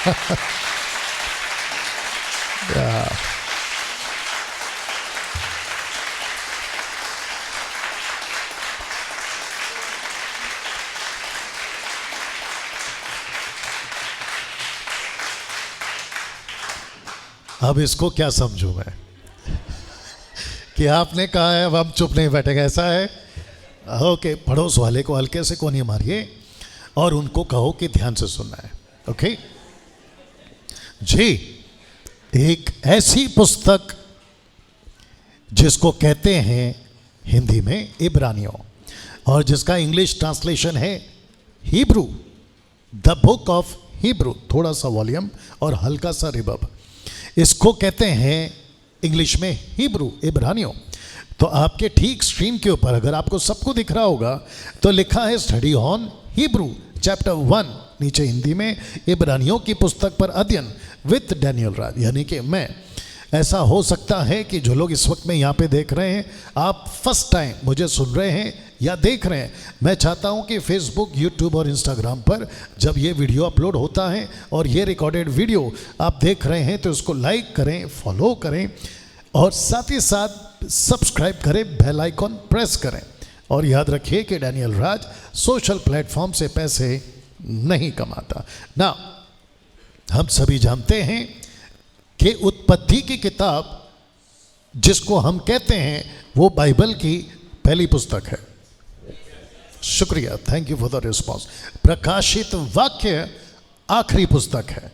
अब इसको क्या समझूं मैं कि आपने कहा है अब हम चुप नहीं बैठेंगे, ऐसा है? ओके, पड़ोस वाले को हल्के से कोनी मारिए और उनको कहो कि ध्यान से सुनना है। ओके जी, एक ऐसी पुस्तक जिसको कहते हैं हिंदी में इब्रानियों और जिसका इंग्लिश ट्रांसलेशन है Hebrew, the book of Hebrew, थोड़ा सा वॉल्यूम और हल्का सा रिबब, इसको कहते हैं इंग्लिश में हिब्रू, इब्रानियों। तो आपके ठीक स्क्रीन के ऊपर अगर आपको सबको दिख रहा होगा तो लिखा है स्टडी ऑन हिब्रू चैप्टर 1, नीचे हिंदी में इब्रानियों की पुस्तक पर अध्ययन विद डैनियल राज। यानी कि मैं, ऐसा हो सकता है कि जो लोग इस वक्त में यहाँ पे देख रहे हैं, आप फर्स्ट टाइम मुझे सुन रहे हैं या देख रहे हैं। मैं चाहता हूँ कि फेसबुक, यूट्यूब और इंस्टाग्राम पर जब ये वीडियो अपलोड होता है और ये रिकॉर्डेड वीडियो आप देख रहे हैं तो उसको लाइक करें, फॉलो करें और साथ ही साथ सब्सक्राइब करें, बेल आइकॉन प्रेस करें। और याद रखिए कि डैनियल राज सोशल प्लेटफॉर्म से पैसे नहीं कमाता ना। हम सभी जानते हैं कि उत्पत्ति की किताब जिसको हम कहते हैं वो बाइबल की पहली पुस्तक है। शुक्रिया, thank you for the response. प्रकाशित वाक्य आखिरी पुस्तक है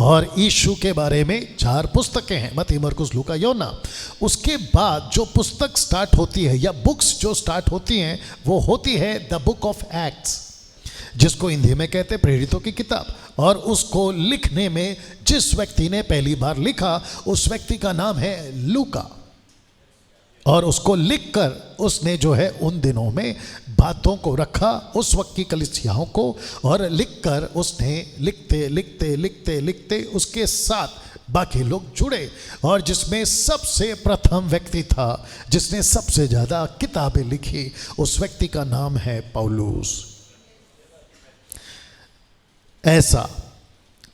और यीशु के बारे में 4 पुस्तकें हैं, मत्ती, मरकुस, लूका, योना। उसके बाद जो पुस्तक स्टार्ट होती है या बुक्स जो स्टार्ट होती हैं वो होती है द बुक ऑफ एक्ट्स, जिसको हिंदी में कहते हैं प्रेरितों की किताब। और उसको लिखने में जिस व्यक्ति ने पहली बार लिखा उस व्यक्ति का नाम है लूका। और उसको लिखकर उसने जो है उन दिनों में बातों को रखा उस वक्त की कलीसियाओं को, और लिखकर उसने लिखते लिखते लिखते लिखते उसके साथ बाकी लोग जुड़े। और जिसमें सबसे प्रथम व्यक्ति था जिसने सबसे ज़्यादा किताबें लिखी, उस व्यक्ति का नाम है पौलुस। ऐसा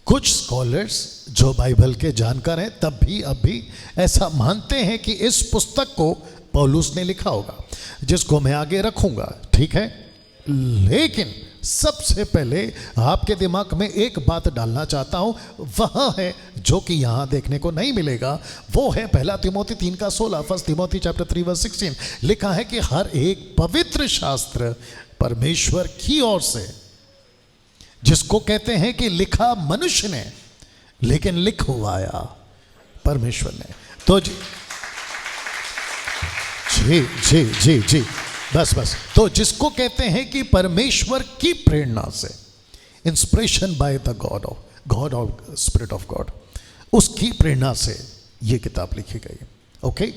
कुछ स्कॉलर्स जो बाइबल के जानकार हैं तब भी अब भी ऐसा मानते हैं कि इस पुस्तक को पौलुस ने लिखा होगा, जिसको मैं आगे रखूंगा, ठीक है। लेकिन सबसे पहले आपके दिमाग में एक बात डालना चाहता हूं, वह है जो कि यहां देखने को नहीं मिलेगा। वो है पहला तिमोथी 3:16, फर्स्ट तिमोथी चैप्टर 3:16। लिखा है कि हर एक पवित्र शास्त्र परमेश्वर की ओर से, जिसको कहते हैं कि लिखा मनुष्य ने लेकिन लिखवाया परमेश्वर ने। तो जी जी जी जी जी बस तो जिसको कहते हैं कि परमेश्वर की प्रेरणा से, इंस्पिरेशन बाय द गॉड और स्पिरिट ऑफ गॉड, उसकी प्रेरणा से ये किताब लिखी गई। ओके,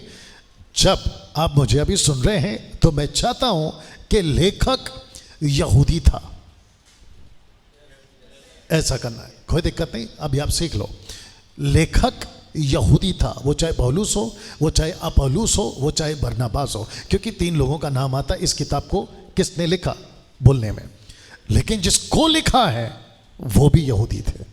जब आप मुझे अभी सुन रहे हैं तो मैं चाहता हूं कि लेखक यहूदी था, ऐसा करना है, कोई दिक्कत नहीं, अभी आप सीख लो। लेखक यहूदी था, वो चाहे पौलुस हो, वो चाहे अपौलुस हो, वो चाहे बरनबास हो, क्योंकि 3 लोगों का नाम आता है इस किताब को किसने लिखा बोलने में। लेकिन जिसको लिखा है वो भी यहूदी थे।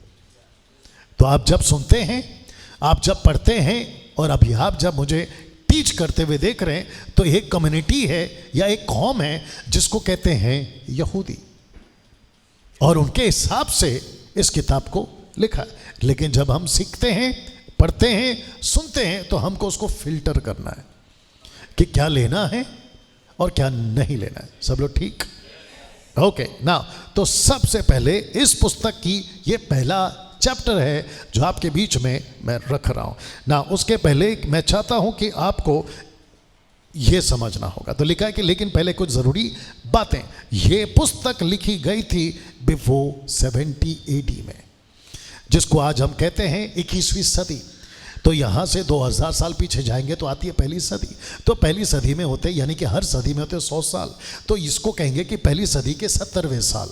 तो आप जब सुनते हैं, आप जब पढ़ते हैं और अभी आप जब मुझे टीच करते हुए देख रहे हैं, तो एक कम्युनिटी है या एक कौम है जिसको कहते हैं यहूदी, और उनके हिसाब से इस किताब को लिखा है। लेकिन जब हम सीखते हैं, पढ़ते हैं, सुनते हैं, तो हमको उसको फिल्टर करना है कि क्या लेना है और क्या नहीं लेना है। सब लोग ठीक? ओके ना। तो सबसे पहले इस पुस्तक की ये पहला चैप्टर है जो आपके बीच में मैं रख रहा हूं ना। उसके पहले मैं चाहता हूं कि आपको ये समझना होगा। तो लिखा है कि लेकिन पहले कुछ ज़रूरी बातें। ये पुस्तक लिखी गई थी बिफोर 70 AD में, जिसको आज हम कहते हैं 21वीं सदी। तो यहाँ से 2000 साल पीछे जाएंगे तो आती है पहली सदी। तो पहली सदी में होते, यानी कि हर सदी में होते 100 साल, तो इसको कहेंगे कि पहली सदी के 70वें साल,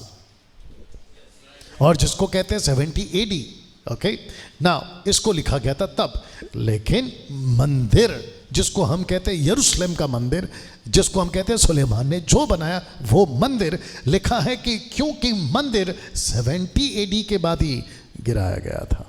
और जिसको कहते हैं 70 AD। ओके ना, इसको लिखा गया था तब। लेकिन मंदिर जिसको हम कहते हैं यरूशलेम का मंदिर, जिसको हम कहते हैं सुलेमान ने जो बनाया वो मंदिर, लिखा है कि क्योंकि मंदिर 70 AD के बाद ही गिराया गया था।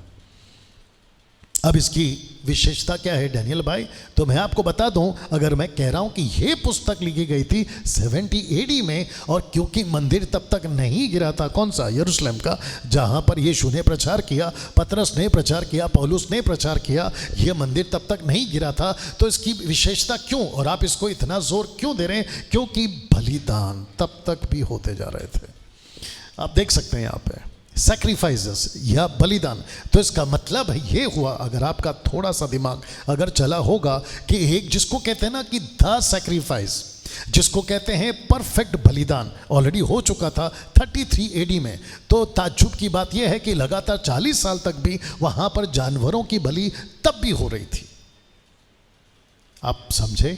अब इसकी विशेषता क्या है डैनियल भाई? तो मैं आपको बता दूं, अगर मैं कह रहा हूं कि यह पुस्तक लिखी गई थी 70 एडी में, और क्योंकि मंदिर तब तक नहीं गिरा था, कौन सा? यरूशलेम का, जहां पर यीशु ने प्रचार किया, पतरस ने प्रचार किया, पौलुस ने प्रचार किया, यह मंदिर तब तक नहीं गिरा था। तो इसकी विशेषता क्यों, और आप इसको इतना जोर क्यों दे रहे हैं? क्योंकि बलिदान तब तक भी होते जा रहे थे। आप देख सकते हैं यहाँ पे सैक्रिफाइसेस या बलिदान। तो इसका मतलब ये हुआ, अगर आपका थोड़ा सा दिमाग अगर चला होगा, कि एक जिसको कहते हैं ना कि द सैक्रिफाइस, जिसको कहते हैं परफेक्ट बलिदान, ऑलरेडी हो चुका था 33 एडी में। तो ताज्जुब की बात यह है कि लगातार 40 साल तक भी वहां पर जानवरों की बलि तब भी हो रही थी। आप समझे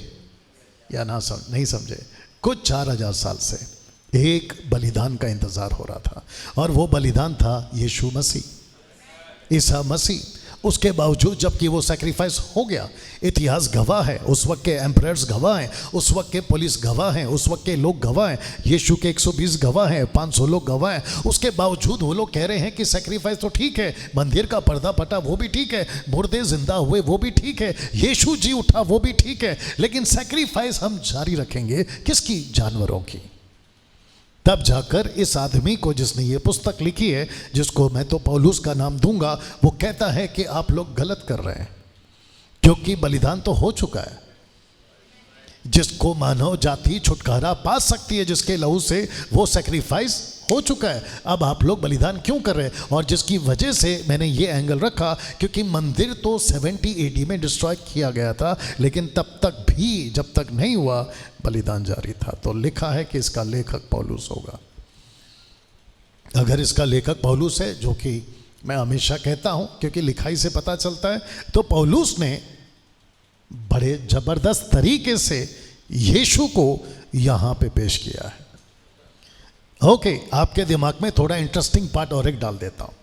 या नहीं समझे? कुछ 4000 साल से एक बलिदान का इंतजार हो रहा था, और वो बलिदान था यीशु मसीह, ईसा मसीह। उसके बावजूद जबकि वो सैक्रिफाइस हो गया, इतिहास गवाह है, उस वक्त के एम्परर्स गवाह हैं, उस वक्त के पुलिस गवाह हैं, उस वक्त के लोग गवाह हैं, यीशु के 120 गवाह हैं, 500 लोग गवाह हैं। उसके बावजूद वो लोग कह रहे हैं कि सैक्रिफाइस तो ठीक है, मंदिर का पर्दा फटा वो भी ठीक है, मुर्दे जिंदा हुए वो भी ठीक है, यीशु जी उठा वो भी ठीक है, लेकिन सैक्रिफाइस हम जारी रखेंगे। किसकी? जानवरों की। तब जाकर इस आदमी को जिसने ये पुस्तक लिखी है, जिसको मैं तो पौलुस का नाम दूंगा, वो कहता है कि आप लोग गलत कर रहे हैं, क्योंकि बलिदान तो हो चुका है। जिसको मानव जाति छुटकारा पा सकती है जिसके लहू से, वो सैक्रिफाइस हो चुका है। अब आप लोग बलिदान क्यों कर रहे हैं? और जिसकी वजह से मैंने ये एंगल रखा, क्योंकि मंदिर तो 70 एडी में डिस्ट्रॉय किया गया था, लेकिन तब तक भी, जब तक नहीं हुआ, बलिदान जारी था। तो लिखा है कि इसका लेखक पौलुस होगा। अगर इसका लेखक पौलुस है, जो कि मैं हमेशा कहता हूं क्योंकि लिखाई से पता चलता है, तो पौलुस ने बड़े जबरदस्त तरीके से यीशु को यहां पे पेश किया है। ओके, आपके दिमाग में थोड़ा इंटरेस्टिंग पार्ट और एक डाल देता हूं।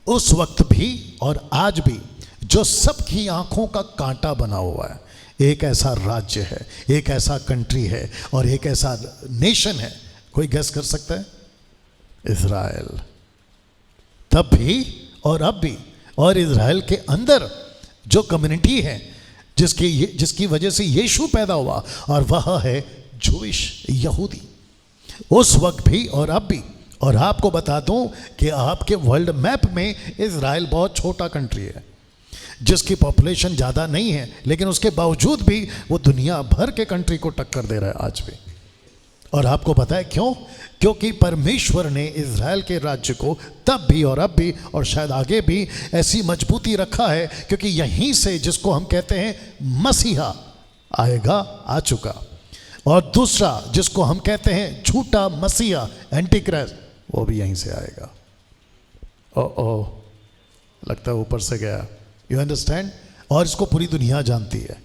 उस वक्त भी और आज भी जो सबकी आंखों का कांटा बना हुआ है, एक ऐसा राज्य है, एक ऐसा कंट्री है, और एक ऐसा नेशन है, कोई गेस कर सकता है? इज़राइल। तब भी और अब भी, और इज़राइल के अंदर जो कम्युनिटी है जिसकी वजह से यीशु पैदा हुआ, और वह है जूइश, यहूदी। उस वक्त भी और अब भी। और आपको बता दूं कि आपके वर्ल्ड मैप में इज़राइल बहुत छोटा कंट्री है, जिसकी पॉपुलेशन ज़्यादा नहीं है, लेकिन उसके बावजूद भी वो दुनिया भर के कंट्री को टक्कर दे रहा है आज भी। और आपको पता है क्यों? क्योंकि परमेश्वर ने इज़राइल के राज्य को तब भी और अब भी और शायद आगे भी ऐसी मजबूती रखा है, क्योंकि यहीं से जिसको हम कहते हैं मसीहा आएगा, आ चुका। और दूसरा जिसको हम कहते हैं झूठा मसीहा, एंटी क्राइस्ट, वो भी यहीं से आएगा। ओ लगता है ऊपर से गया। You understand? और इसको पूरी दुनिया जानती है।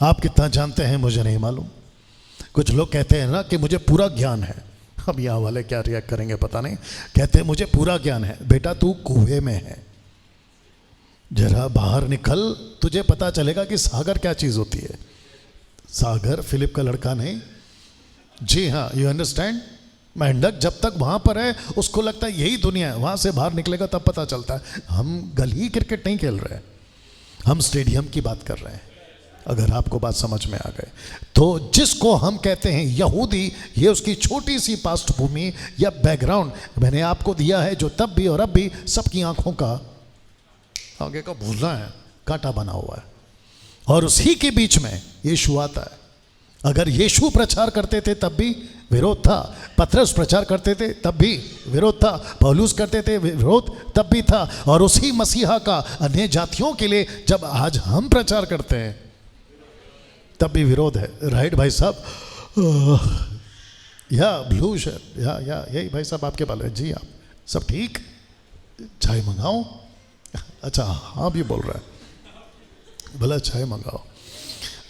आप कितना जानते हैं मुझे नहीं मालूम। कुछ लोग कहते हैं ना कि मुझे पूरा ज्ञान है। अब यहाँ वाले क्या रिएक्ट करेंगे पता नहीं। कहते हैं मुझे पूरा ज्ञान है। बेटा तू कुएं में है, जरा बाहर निकल, तुझे पता चलेगा कि सागर क्या चीज़ होती है। सागर फिलिप का लड़का नहीं, जी हाँ, यू अंडरस्टैंड। मेंढक जब तक वहाँ पर है उसको लगता है यही दुनिया है, वहाँ से बाहर निकलेगा तब पता चलता है। हम गली क्रिकेट नहीं खेल रहे, हम स्टेडियम की बात कर रहे हैं। अगर आपको बात समझ में आ गए तो जिसको हम कहते हैं यहूदी, ये उसकी छोटी सी पास्ट भूमि या बैकग्राउंड मैंने आपको दिया है, जो तब भी और अब भी सबकी आंखों का आगे का भूला है, कांटा बना हुआ है। और उसी के बीच में यीशु आता है। अगर यीशु प्रचार करते थे तब भी विरोध था, पतरस प्रचार करते थे तब भी विरोध था, पौलुस करते थे विरोध तब भी था, और उसी मसीहा का अन्य जातियों के लिए जब आज हम प्रचार करते हैं तब भी विरोध है। राइट भाई साहब? या ब्लू शर्ट, या यही भाई साहब आपके बाल है जी। आप सब ठीक? चाय मंगाओ? अच्छा हाँ भी बोल रहा है, भला चाय मंगाओ।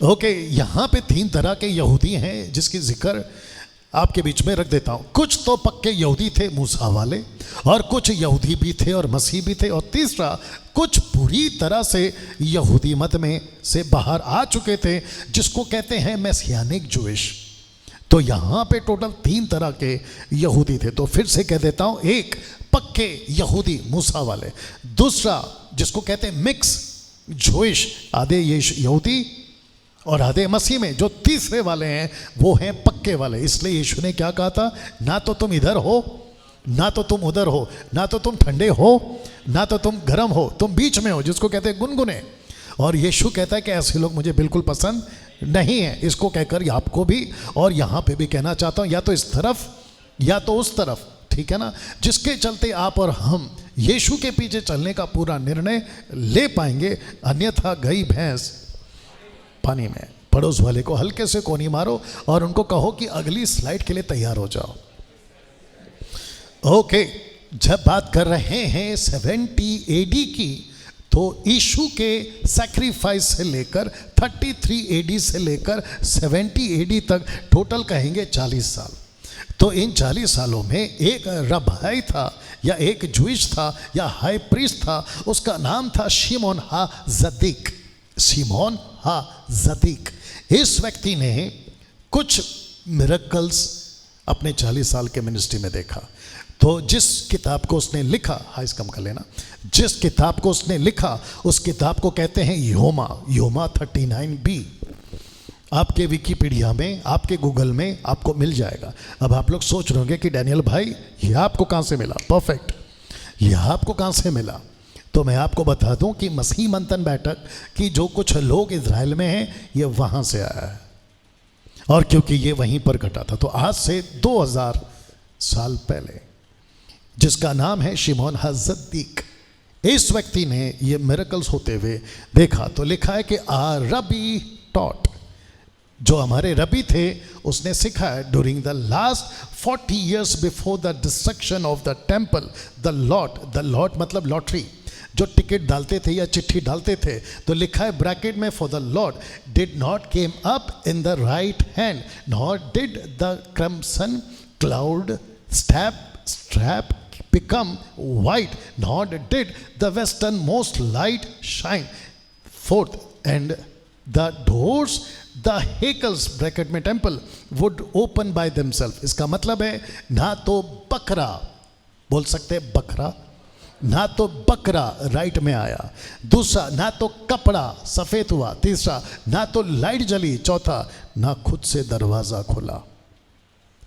ओके, यहाँ पे 3 तरह के यहूदी हैं जिसकी जिक्र आपके बीच में रख देता हूँ। कुछ तो पक्के यहूदी थे मूसा वाले, और कुछ यहूदी भी थे और मसीह भी थे, और तीसरा कुछ पूरी तरह से यहूदी मत में से बाहर आ चुके थे, जिसको कहते हैं मैसियानिक जूइश। तो यहाँ पे टोटल 3 तरह के यहूदी थे। तो फिर से कह देता हूँ, एक पक्के यहूदी मूसा वाले, दूसरा जिसको कहते हैं मिक्स जोइश, आधे यहूदी और आधे मसीह में, जो तीसरे वाले हैं वो हैं पक्के वाले। इसलिए यीशु ने क्या कहा था, ना तो तुम इधर हो ना तो तुम उधर हो, ना तो तुम ठंडे हो ना तो तुम गर्म हो, तुम बीच में हो, जिसको कहते हैं गुनगुने। और यीशु कहता है कि ऐसे लोग मुझे बिल्कुल पसंद नहीं है। इसको कहकर आपको भी और यहाँ पे भी कहना चाहता हूँ, या तो इस तरफ या तो उस तरफ, ठीक है ना, जिसके चलते आप और हम यीशु के पीछे चलने का पूरा निर्णय ले पाएंगे, अन्यथा गई भैंस पानी में। पड़ोस वाले को हल्के से कोनी मारो और उनको कहो कि अगली स्लाइड के लिए तैयार हो जाओ। ओके, जब बात कर रहे हैं 70 एडी की, तो यीशु के सैक्रिफाइस से लेकर 33 एडी से लेकर 70 एडी तक टोटल कहेंगे 40 साल। तो इन 40 सालों में एक रब्बाई था या एक जूइश था या हाई प्रीस्ट था, उसका नाम था शिमोन हा जदीक। शिमोन हा जदीक, इस व्यक्ति ने कुछ मिरेकल्स अपने 40 साल के मिनिस्ट्री में देखा। तो जिस किताब को उसने लिखा, हाइस कम कर लेना, जिस किताब को उसने लिखा उस किताब को कहते हैं योमा 39b। आपके विकिपीडिया में, आपके गूगल में आपको मिल जाएगा। अब आप लोग सोच रहे होंगे कि डैनियल भाई ये आपको कहाँ से मिला, परफेक्ट, ये आपको कहाँ से मिला। तो मैं आपको बता दूं कि मसीह मंथन बैठक की जो कुछ लोग इजराइल में हैं ये वहाँ से आया है, और क्योंकि ये वहीं पर घटा था। तो आज से 2000 साल पहले, जिसका नाम है शिमोन हा जदीक, इस व्यक्ति ने ये मिरेकल्स होते हुए देखा। तो लिखा है कि आ रबी टॉट, जो हमारे रबी थे उसने सिखाया, during the last 40 years before the destruction of the temple, the lot मतलब लॉटरी, जो टिकट डालते थे या चिट्ठी डालते थे, तो लिखा है ब्रैकेट में, for the Lord did not came up in the right hand, nor did the crimson cloud strap become white, nor did the westernmost light shine forth, and the doors, the hackles bracket में temple would open by themselves। इसका मतलब है ना तो बकरा, बोल सकते हैं बकरा, ना तो बकरा राइट में आया, दूसरा ना तो कपड़ा सफ़ेद हुआ, तीसरा ना तो लाइट जली, चौथा ना खुद से दरवाज़ा खुला।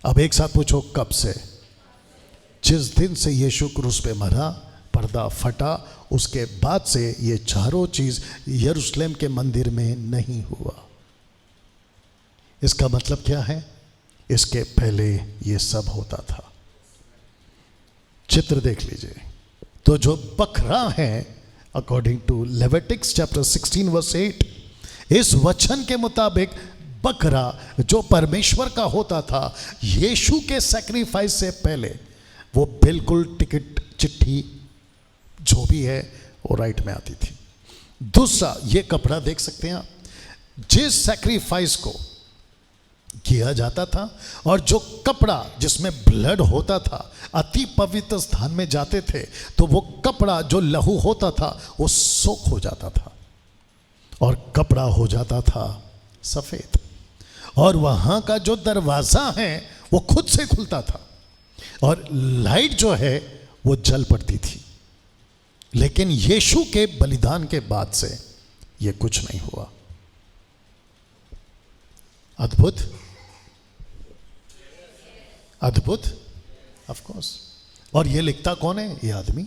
अब एक साथ पूछो, कब से? जिस दिन से यीशु क्रूस पे मरा, पर्दा फटा, उसके बाद से ये चारों चीज़ यरूशलेम के मंदिर में नहीं हुआ। इसका मतलब क्या है? इसके पहले ये सब होता था। चित्र देख लीजिए। तो जो बकरा है, अकॉर्डिंग टू लेविटिक्स चैप्टर 16 वर्स 8, इस वचन के मुताबिक बकरा जो परमेश्वर का होता था, यीशु के सैक्रिफाइस से पहले वो बिल्कुल टिकट चिट्ठी जो भी है वो राइट में आती थी। दूसरा, ये कपड़ा देख सकते हैं आप, जिस सैक्रिफाइस को किया जाता था और जो कपड़ा जिसमें ब्लड होता था, अति पवित्र स्थान में जाते थे, तो वो कपड़ा जो लहू होता था वो सोख हो जाता था और कपड़ा हो जाता था सफ़ेद, और वहाँ का जो दरवाज़ा है वो खुद से खुलता था, और लाइट जो है वो जल पड़ती थी। लेकिन यीशु के बलिदान के बाद से ये कुछ नहीं हुआ। अद्भुत, अद्भुत, ऑफ कोर्स। और ये लिखता कौन है? ये आदमी।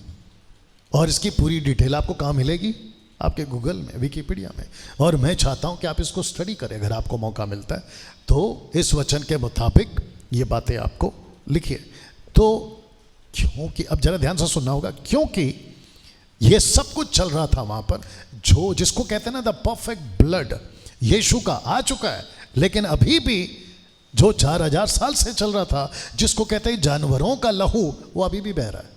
और इसकी पूरी डिटेल आपको कहाँ मिलेगी? आपके गूगल में, विकिपीडिया में। और मैं चाहता हूँ कि आप इसको स्टडी करें अगर आपको मौका मिलता है तो। इस वचन के मुताबिक ये बातें आपको लिखिए। तो क्योंकि अब जरा ध्यान से सुनना होगा, क्योंकि ये सब कुछ चल रहा था वहाँ पर, जो जिसको कहते हैं ना द परफेक्ट ब्लड यीशु का आ चुका है, लेकिन अभी भी जो 4000 साल से चल रहा था, जिसको कहते हैं जानवरों का लहू, वो अभी भी बह रहा है।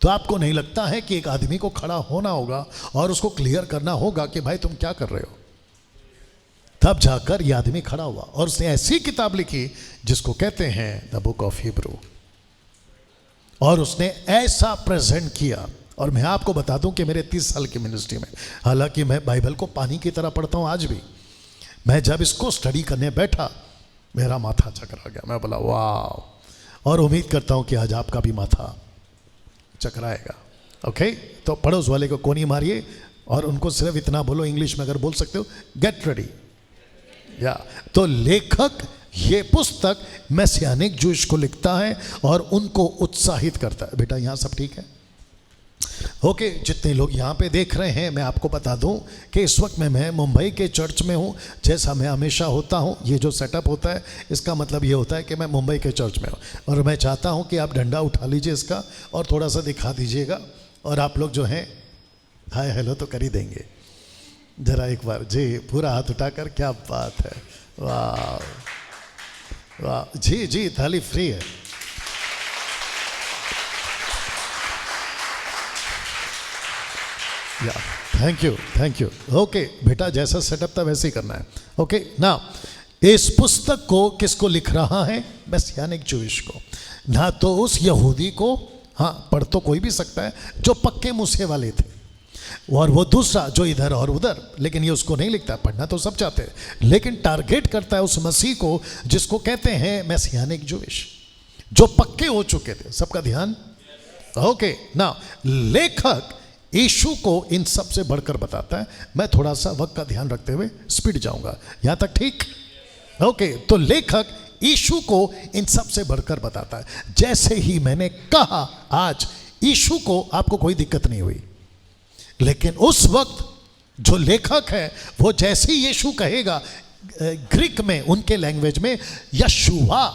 तो आपको नहीं लगता है कि एक आदमी को खड़ा होना होगा और उसको क्लियर करना होगा कि भाई तुम क्या कर रहे हो? तब जाकर ये आदमी खड़ा हुआ और उसने ऐसी किताब लिखी जिसको कहते हैं द बुक ऑफ हिब्रू, और उसने ऐसा प्रेजेंट किया। और मैं आपको बता दूं कि मेरे 30 साल की मिनिस्ट्री में, हालांकि मैं बाइबल को पानी की तरह पढ़ता हूं आज भी, मैं जब इसको स्टडी करने बैठा मेरा माथा चकरा गया। मैं बोला वाह, और उम्मीद करता हूं कि आज आपका भी माथा चकराएगा। ओके, तो पड़ोस वाले को कोनी मारिए और उनको सिर्फ इतना बोलो, इंग्लिश में अगर बोल सकते हो, गेट रेडी। या तो लेखक ये पुस्तक मैसियानिक जूश को लिखता है और उनको उत्साहित करता है। बेटा यहाँ सब ठीक है? ओके, जितने लोग यहाँ पे देख रहे हैं, मैं आपको बता दूं कि इस वक्त मैं मुंबई के चर्च में हूँ, जैसा मैं हमेशा होता हूँ। ये जो सेटअप होता है इसका मतलब ये होता है कि मैं मुंबई के चर्च में हूँ, और मैं चाहता हूँ कि आप डंडा उठा लीजिए इसका और थोड़ा सा दिखा दीजिएगा, और आप लोग जो हैं हाय हेलो तो कर ही देंगे जरा एक बार जी, पूरा हाथ उठाकर। क्या बात है, वाह वाह, जी जी, थाली फ्री है। या thank you thank you. Okay बेटा, जैसा सेटअप था वैसे ही करना है। ओके ना, इस पुस्तक को किसको लिख रहा है? मैसियानिक जूश को, ना तो उस यहूदी को, हाँ पढ़ तो कोई भी सकता है, जो पक्के मूसे वाले थे, और वो दूसरा जो इधर और उधर, लेकिन ये उसको नहीं लिखता। पढ़ना तो सब चाहते हैं, लेकिन टारगेट करता है उस मसीह को जिसको कहते हैं मैसियानिक जूश, जो पक्के हो चुके थे। सबका ध्यान? ओके ना, लेखक यीशु को इन सब से बढ़कर बताता है। मैं थोड़ा सा वक्त का ध्यान रखते हुए स्पीड जाऊंगा, यहां तक ठीक? ओके, तो लेखक यीशु को इन सब से बढ़कर बताता है। जैसे ही मैंने कहा, आज यीशु को आपको कोई दिक्कत नहीं हुई, लेकिन उस वक्त जो लेखक है वो जैसे ही यीशु कहेगा ग्रीक में, उनके लैंग्वेज में यशुआ,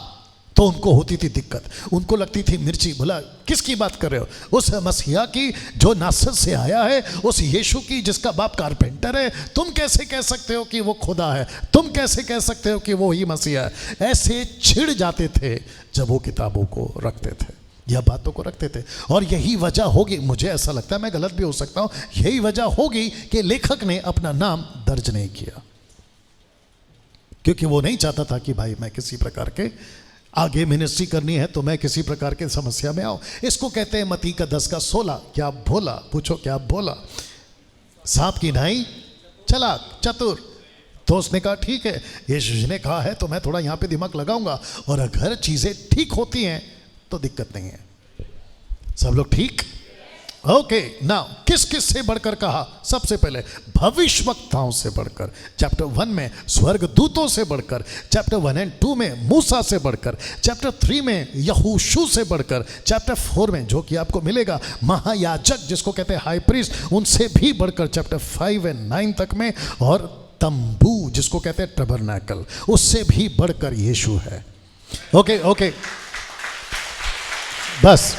तो उनको होती थी दिक्कत। उनको लगती थी मिर्ची, बोला किसकी बात कर रहे हो? उस मसीहा की जो नासरत से आया है, उस यीशु की जिसका बाप कारपेंटर है। तुम कैसे कह सकते हो कि वो खुदा है? तुम कैसे कह सकते हो कि वो ही मसीहा है? ऐसे छिड़ जाते थे जब वो किताबों को रखते थे, यह बातों को रखते थे। और यही वजह होगी, मुझे ऐसा लगता है, मैं गलत भी हो सकता हूं, यही वजह होगी कि लेखक ने अपना नाम दर्ज नहीं किया, क्योंकि वो नहीं चाहता था कि भाई मैं किसी प्रकार के आगे मिनिस्ट्री करनी है तो मैं किसी प्रकार के समस्या में आऊं। इसको कहते हैं मत्ती का 10 का 16। क्या बोला? पूछो क्या बोला? सांप की नाई चालाक चतुर। तो उसने कहा ठीक है, यीशु जी ने कहा है तो मैं थोड़ा यहाँ पे दिमाग लगाऊंगा, और अगर चीजें ठीक होती हैं तो दिक्कत नहीं है। सब लोग ठीक? ओके ना, किस किस से बढ़कर कहा? सबसे पहले भविष्यवक्ताओं से बढ़कर, चैप्टर 1 में स्वर्ग दूतों से बढ़कर, चैप्टर 1 और 2 में मूसा से बढ़कर, चैप्टर 3 में यहोशू से बढ़कर, चैप्टर 4 में जो कि आपको मिलेगा महायाजक जिसको कहते हैं हाई प्रीस्ट, उनसे भी बढ़कर, चैप्टर 5 और 9 तक में, और तंबू जिसको कहते हैं टबरनैकल, उससे भी बढ़कर यीशु है। ओके ओके, बस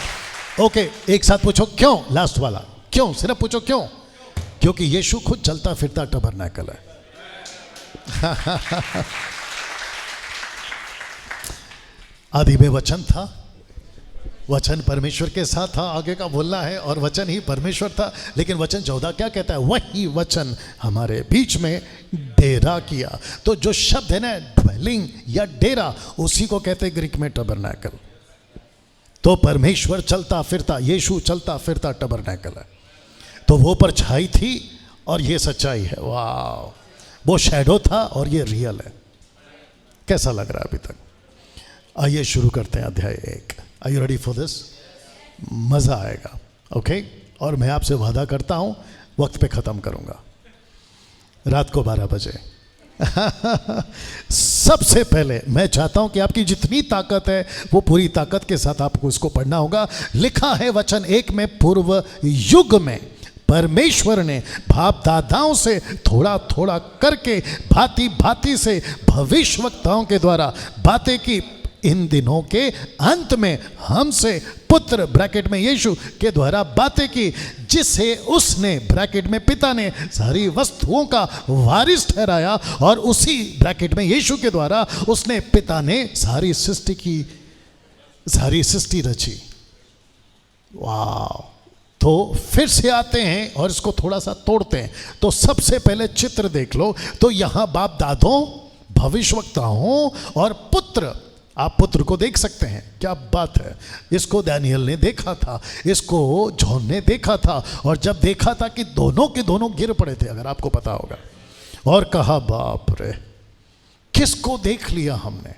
ओके, एक साथ पूछो क्यों? लास्ट वाला क्यों, सिर्फ पूछो क्यों? क्योंकि यीशु खुद चलता फिरता टबरनैकल है। आदि में वचन था, वचन परमेश्वर के साथ था, आगे का बोलना है, और वचन ही परमेश्वर था। लेकिन वचन 14 क्या कहता है? वही वचन हमारे बीच में डेरा किया। तो जो शब्द है ना, ड्वेलिंग या डेरा, उसी को कहते हैं ग्रीक में टबरनैकल। तो परमेश्वर चलता फिरता, यीशु चलता फिरता टबरनैकल है। तो वो परछाई थी और ये सच्चाई है। वाह, वो शैडो था और ये रियल है। कैसा लग रहा है अभी तक? आइए शुरू करते हैं अध्याय 1। Are you ready for this? मज़ा आएगा। ओके, और मैं आपसे वादा करता हूँ वक्त पे ख़त्म करूँगा, रात को 12 बजे। सबसे पहले मैं चाहता हूं कि आपकी जितनी ताकत है वो पूरी ताकत के साथ आपको इसको पढ़ना होगा। लिखा है वचन 1 में, पूर्व युग में परमेश्वर ने बाप दादाओं से थोड़ा थोड़ा करके भांति भांति से भविष्यवक्ताओं के द्वारा बातें की, इन दिनों के अंत में हमसे पुत्र ब्रैकेट में यीशु के द्वारा बातें की, जिसे उसने ब्रैकेट में पिता ने सारी वस्तुओं का वारिस ठहराया, और उसी ब्रैकेट में यीशु के द्वारा उसने पिता ने सारी सृष्टि की, सारी सृष्टि रची। वाह, तो फिर से आते हैं और इसको थोड़ा सा तोड़ते हैं। तो सबसे पहले चित्र देख लो। तो यहां बाप दादों, भविष्यवक्ताओं और पुत्र, आप पुत्र को देख सकते हैं। क्या बात है! इसको दानियल ने देखा था, इसको जॉन ने देखा था, और जब देखा था कि दोनों के दोनों गिर पड़े थे, अगर आपको पता होगा, और कहा बाप रे, किसको देख लिया हमने?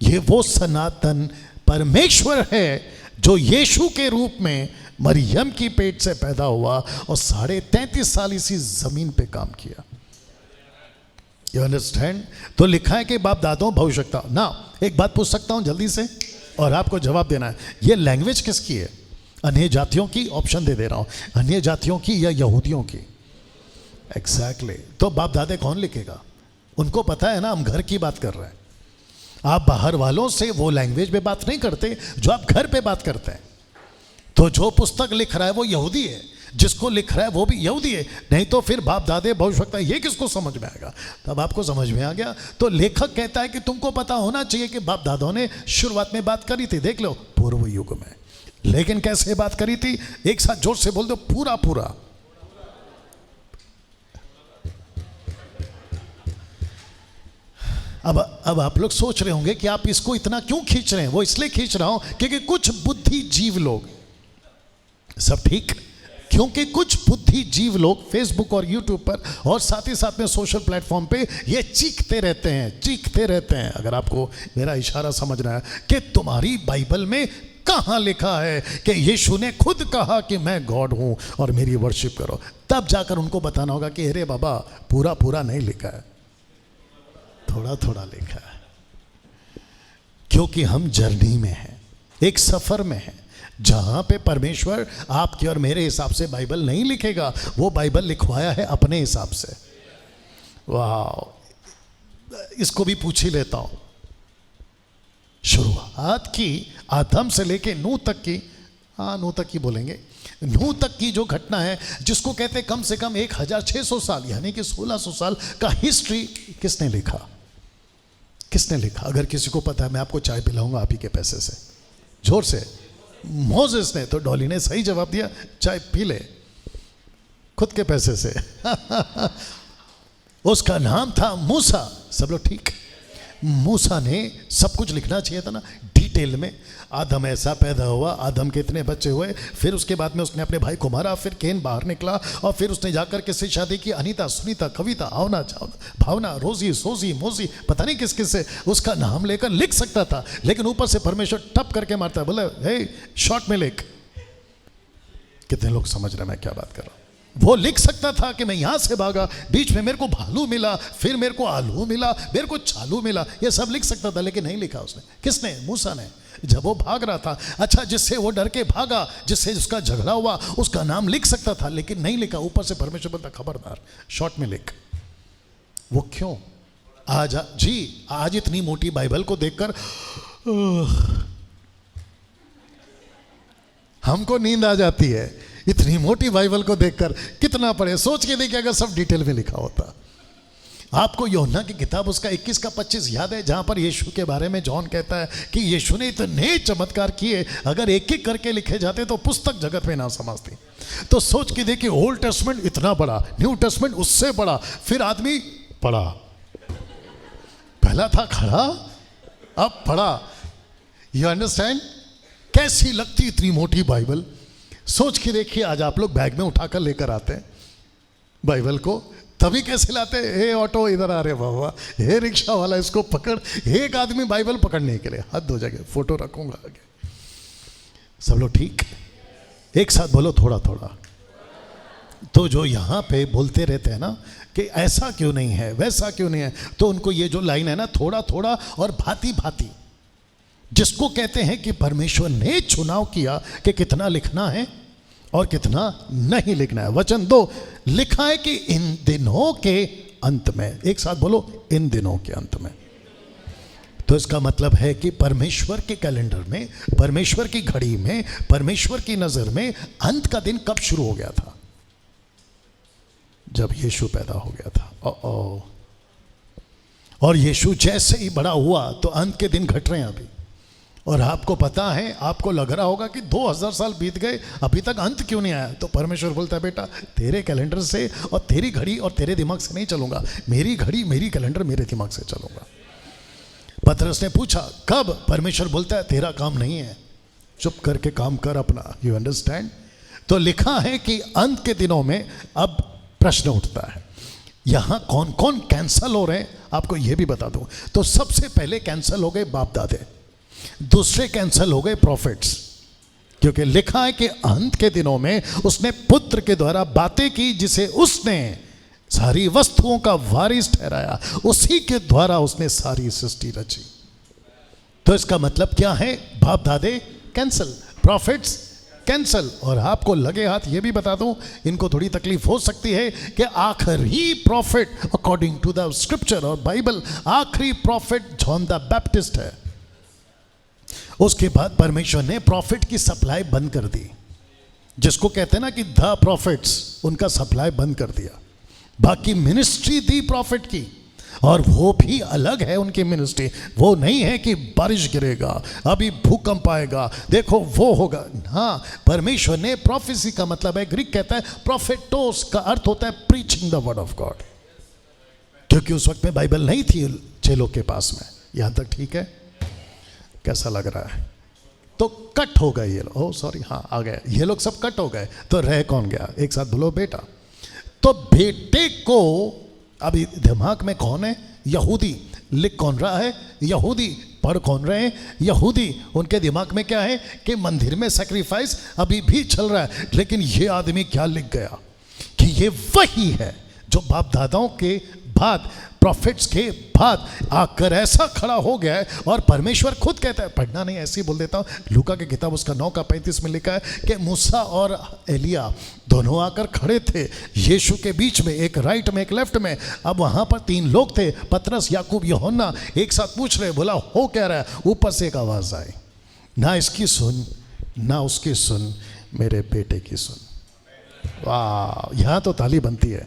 ये वो सनातन परमेश्वर है जो यीशु के रूप में मरियम की पेट से पैदा हुआ और 33.5 साल इसी जमीन पे काम किया। You understand? तो लिखा है कि बाप दादों भविष्यता ना। एक बात पूछ सकता हूं जल्दी से और आपको जवाब देना है, ये लैंग्वेज किसकी है? अन्य जातियों की, ऑप्शन दे रहा हूं, अन्य जातियों की या यहूदियों की? एग्जैक्टली। तो बाप दादे कौन लिखेगा? उनको पता है ना हम घर की बात कर रहे हैं। आप बाहर वालों से वो लैंग्वेज में बात नहीं करते जो आप घर पे बात करते हैं। तो जो पुस्तक लिख रहा है वो यहूदी है, जिसको लिख रहा है वो भी यहूदी है, नहीं तो फिर बाप दादे भविष्यवक्ता ये किसको समझ में आएगा? तब आपको समझ में आ गया। तो लेखक कहता है कि तुमको पता होना चाहिए कि बाप दादों ने शुरुआत में बात करी थी, देख लो, पूर्व युग में। लेकिन कैसे बात करी थी? एक साथ जोर से बोल दो, पूरा पूरा। अब आप लोग सोच रहे होंगे कि आप इसको इतना क्यों खींच रहे हैं। वो इसलिए खींच रहा हूं क्योंकि कुछ बुद्धिजीव लोग, सब ठीक, क्योंकि कुछ बुद्धिजीव लोग फेसबुक और यूट्यूब पर और साथ ही साथ में सोशल प्लेटफॉर्म पे ये चीखते रहते हैं। अगर आपको मेरा इशारा समझना है कि तुम्हारी बाइबल में कहां लिखा है कि यीशु ने खुद कहा कि मैं गॉड हूं और मेरी वर्शिप करो, तब जाकर उनको बताना होगा कि अरे बाबा, पूरा पूरा नहीं लिखा है, थोड़ा थोड़ा लिखा है। क्योंकि हम जर्नी में हैं, एक सफर में हैं, जहां पे परमेश्वर आपके और मेरे हिसाब से बाइबल नहीं लिखेगा, वो बाइबल लिखवाया है अपने हिसाब से। वाह, इसको भी पूछ ही लेता हूं। शुरुआत की आदम से लेके नूह तक की, नूह तक की बोलेंगे, नूह तक की जो घटना है, जिसको कहते कम से कम 1600 साल यानी कि 1600 साल का हिस्ट्री किसने लिखा? अगर किसी को पता है मैं आपको चाय पिलाऊंगा आप ही के पैसे से, जोर से। मोसेस ने, तो डॉली ने सही जवाब दिया, चाय पी ले खुद के पैसे से। उसका नाम था मूसा। सब लोग ठीक? मूसा ने सब कुछ लिखना चाहिए था ना डिटेल में। आदम ऐसा पैदा हुआ, आदम के इतने बच्चे हुए, फिर उसके बाद में उसने अपने भाई को मारा, फिर केन बाहर निकला और फिर उसने जाकर किससे शादी की? अनीता, सुनीता, कविता, आवना, भावना, रोजी, सोजी, मोजी, पता नहीं किस किस से उसका नाम लेकर लिख सकता था। लेकिन ऊपर से परमेश्वर टप करके मारता है, बोले हे शॉर्ट में लिख। कितने लोग समझ रहे हैं मैं क्या बात कर रहा हूं? वो लिख सकता था कि मैं यहां से भागा, बीच में मेरे को भालू मिला, फिर मेरे को आलू मिला, मेरे को चालू मिला, ये सब लिख सकता था, लेकिन नहीं लिखा उसने। किसने? मूसा ने। जब वो भाग रहा था, अच्छा, जिससे वो डर के भागा, जिससे उसका झगड़ा हुआ, उसका नाम लिख सकता था, लेकिन नहीं लिखा। ऊपर से परमेश्वर बोलता खबरदार शॉर्ट में लिख। वो क्यों? आज इतनी मोटी बाइबल को देखकर हमको नींद आ जाती है। इतनी मोटी बाइबल को देखकर कितना पढ़े, सोच के देखिए अगर सब डिटेल में लिखा होता। आपको यूहन्ना की किताब उसका 21 का 25 याद है, जहां पर यीशु के बारे में जॉन कहता है कि यीशु ने इतने चमत्कार किए, अगर एक एक करके लिखे जाते तो पुस्तक जगत में ना समझती। तो सोच के देखिए, ओल्ड टेस्टमेंट इतना बड़ा, न्यू टेस्टमेंट उससे बड़ा, फिर आदमी पढ़ा, पहला था खड़ा, अब पढ़ा। You understand? कैसी लगती इतनी मोटी बाइबल? सोच के देखिए, आज आप लोग बैग में उठाकर लेकर आते हैं बाइबल को, तभी कैसे लाते? हे ऑटो इधर आ रहे बाबा, हे रिक्शा वाला इसको पकड़। एक आदमी बाइबल पकड़ने के लिए हद हो जाएगा, फोटो रखूंगा आगे। सब लोग ठीक? एक साथ बोलो, थोड़ा थोड़ा। तो जो यहाँ पे बोलते रहते हैं ना कि ऐसा क्यों नहीं है, वैसा क्यों नहीं है, तो उनको ये जो लाइन है ना, थोड़ा थोड़ा और भांति भांति, जिसको कहते हैं कि परमेश्वर ने चुनाव किया कि कितना लिखना है और कितना नहीं लिखना है। वचन 2 लिखा है कि इन दिनों के अंत में। एक साथ बोलो, इन दिनों के अंत में। तो इसका मतलब है कि परमेश्वर के कैलेंडर में, परमेश्वर की घड़ी में, परमेश्वर की नजर में अंत का दिन कब शुरू हो गया था? जब यीशु पैदा हो गया था। और यीशु जैसे ही बड़ा हुआ तो अंत के दिन घट रहे हैं अभी। और आपको पता है, आपको लग रहा होगा कि 2000 साल बीत गए, अभी तक अंत क्यों नहीं आया? तो परमेश्वर बोलता है, बेटा तेरे कैलेंडर से और तेरी घड़ी और तेरे दिमाग से नहीं चलूंगा, मेरी घड़ी मेरी कैलेंडर मेरे दिमाग से चलूंगा। पतरस ने पूछा कब? परमेश्वर बोलता है तेरा काम नहीं है, चुप करके काम कर अपना। You understand? तो लिखा है कि अंत के दिनों में अब प्रश्न उठता है, यहां कौन कौन कैंसल हो रहे हैं आपको यह भी बता दूं। तो सबसे पहले कैंसल हो गए बाप दादे, दूसरे कैंसल हो गए प्रॉफिट्स, क्योंकि लिखा है कि अंत के दिनों में उसने पुत्र के द्वारा बातें की, जिसे उसने सारी वस्तुओं का वारिस ठहराया, उसी के द्वारा उसने सारी सृष्टि रची। तो इसका मतलब क्या है? बाप दादे कैंसल, प्रॉफिट्स कैंसल। और आपको लगे हाथ ये भी बता दूं, इनको थोड़ी तकलीफ हो सकती है कि आखिरी prophet according to the scripture और बाइबल, आखिरी प्रॉफिट जॉन द बैप्टिस्ट है। उसके बाद परमेश्वर ने प्रॉफिट की सप्लाई बंद कर दी, जिसको कहते हैं ना कि द प्रॉफिट्स, उनका सप्लाई बंद कर दिया। बाकी मिनिस्ट्री दी प्रॉफिट की, और वो भी अलग है उनकी मिनिस्ट्री। वो नहीं है कि बारिश गिरेगा, अभी भूकंप आएगा, देखो वो होगा। हाँ, परमेश्वर ने प्रोफेसी का मतलब है, ग्रीक कहता है प्रोफेटोस का अर्थ होता है preaching the word of God. क्योंकि उस वक्त में बाइबल नहीं थी चेलों के पास में। यहां तक ठीक है? कैसा लग रहा है? तो कट हो गए ये लोग, ओह सॉरी, हाँ आ गए ये लोग, सब कट हो गए। तो रह कौन गया? एक साथ बोलो बेटा। तो बेटे को अभी दिमाग में कौन है? यहूदी। लिख कौन रहा है? यहूदी। पढ़ कौन रहे हैं? यहूदी। उनके दिमाग में क्या है कि मंदिर में सैक्रिफाइस अभी भी चल रहा है। लेकिन ये आदमी क्या लिख गया कि ये वही है जो बाप दादाओं के बाद, प्रॉफिट्स के बाद आकर ऐसा खड़ा हो गया है। और परमेश्वर खुद कहता है, पढ़ना नहीं ऐसे ही बोल देता हूँ, लूका की किताब उसका 9:35 में लिखा है कि मूसा और एलिया दोनों आकर खड़े थे यीशु के बीच में, एक राइट में एक लेफ्ट में। अब वहाँ पर 3 लोग थे, पतरस, याकूब, यूहन्ना, एक साथ पूछ रहे। बोला हो क्या रहा है? ऊपर से एक आवाज़ आई, ना इसकी सुन ना उसकी सुन, मेरे बेटे की सुन। वाह, यहाँ तो ताली बनती है।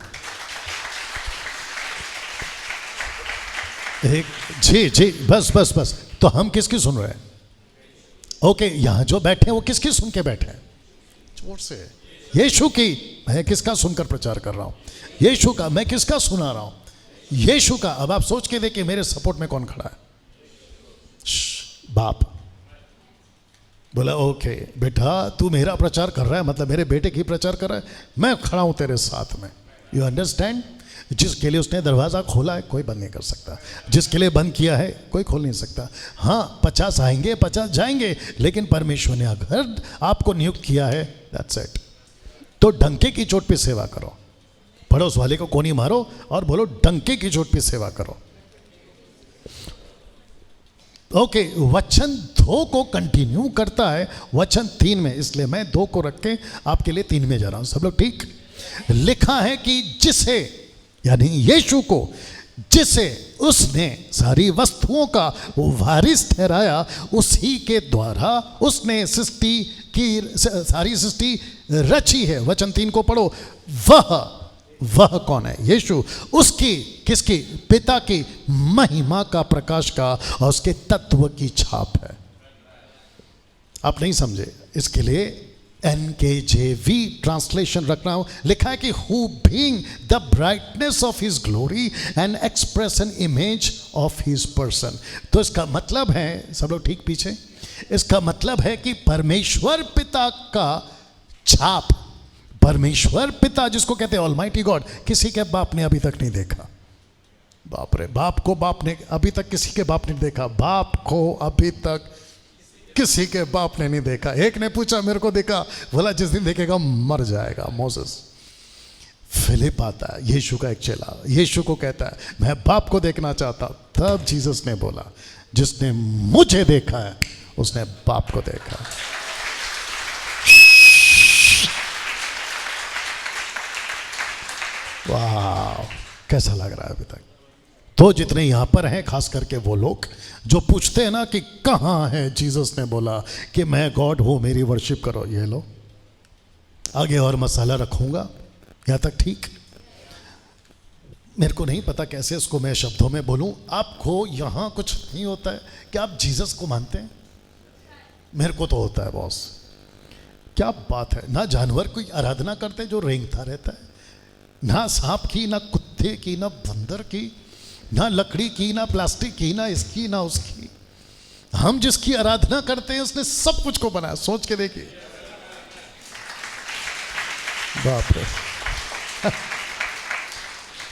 एक जी जी, बस बस बस। तो हम किसकी सुन रहे हैं? ओके, यहां जो बैठे हैं वो किसकी सुन के बैठे हैं? जोर से, यीशु की। मैं किसका सुनकर प्रचार कर रहा हूं? यीशु का। मैं किसका सुना रहा हूं? यीशु का। अब आप सोच के देखिए मेरे सपोर्ट में कौन खड़ा है? बाप। बोला ओके बेटा, तू मेरा प्रचार कर रहा है, मतलब मेरे बेटे की प्रचार कर रहा है, मैं खड़ा हूं तेरे साथ में। You understand? जिसके लिए उसने दरवाज़ा खोला है कोई बंद नहीं कर सकता, जिसके लिए बंद किया है कोई खोल नहीं सकता। हाँ, 50 आएंगे 50 जाएंगे, लेकिन परमेश्वर ने अगर आपको नियुक्त किया है, दैट्स इट। तो डंके की चोट पे सेवा करो। पड़ोस वाले को कोनी मारो और बोलो डंके की चोट पे सेवा करो। ओके, वचन 2 को कंटिन्यू करता है वचन 3 में, इसलिए मैं 2 को रख के आपके लिए 3 में जा रहा हूं। सब लोग ठीक? लिखा है कि जिसे, यानी यीशु को, जिसे उसने सारी वस्तुओं का वारिस ठहराया, उसी के द्वारा उसने सृष्टि की, सारी सृष्टि रची है। वचन 3 को पढ़ो। वह कौन है? यीशु। उसकी, किसकी? पिता की महिमा का, प्रकाश का और उसके तत्व की छाप है। आप नहीं समझे, इसके लिए NKJV ट्रांसलेशन रख रहा हूं। लिखा है कि who being the brightness of his glory and expression image of his person. तो इसका मतलब है, सब लोग ठीक पीछे, इसका मतलब है कि परमेश्वर पिता का छाप, परमेश्वर पिता जिसको कहते हैं ऑलमाइटी गॉड, किसी के बाप ने अभी तक नहीं देखा। बाप रे, बाप को बाप ने अभी तक किसी के बाप ने देखा। बाप को अभी तक किसी के बाप ने नहीं देखा। एक ने पूछा मेरे को देखा, बोला जिस दिन देखेगा मर जाएगा। मोसेस। फिलिप आता है, यीशु का एक चेला, यीशु को कहता है मैं बाप को देखना चाहता। तब जीसस ने बोला जिसने मुझे देखा है उसने बाप को देखा। वाह, कैसा लग रहा है अभी तक? तो जितने यहां पर हैं, खास करके वो लोग जो पूछते हैं ना कि कहाँ है जीसस ने बोला कि मैं गॉड हूं, मेरी वर्शिप करो, ये लो। आगे और मसाला रखूंगा, यहां तक ठीक? मेरे को नहीं पता कैसे इसको मैं शब्दों में बोलूं। आपको यहां कुछ नहीं होता है कि आप जीसस को मानते हैं? मेरे को तो होता है बॉस। क्या बात है। ना जानवर की आराधना करते जो रेंगता रहता है, ना सांप की, ना कुत्ते की, ना बंदर की, ना लकड़ी की, ना प्लास्टिक की, ना इसकी ना उसकी। हम जिसकी आराधना करते हैं उसने सब कुछ को बनाया। सोच के देखिए, बाप रे।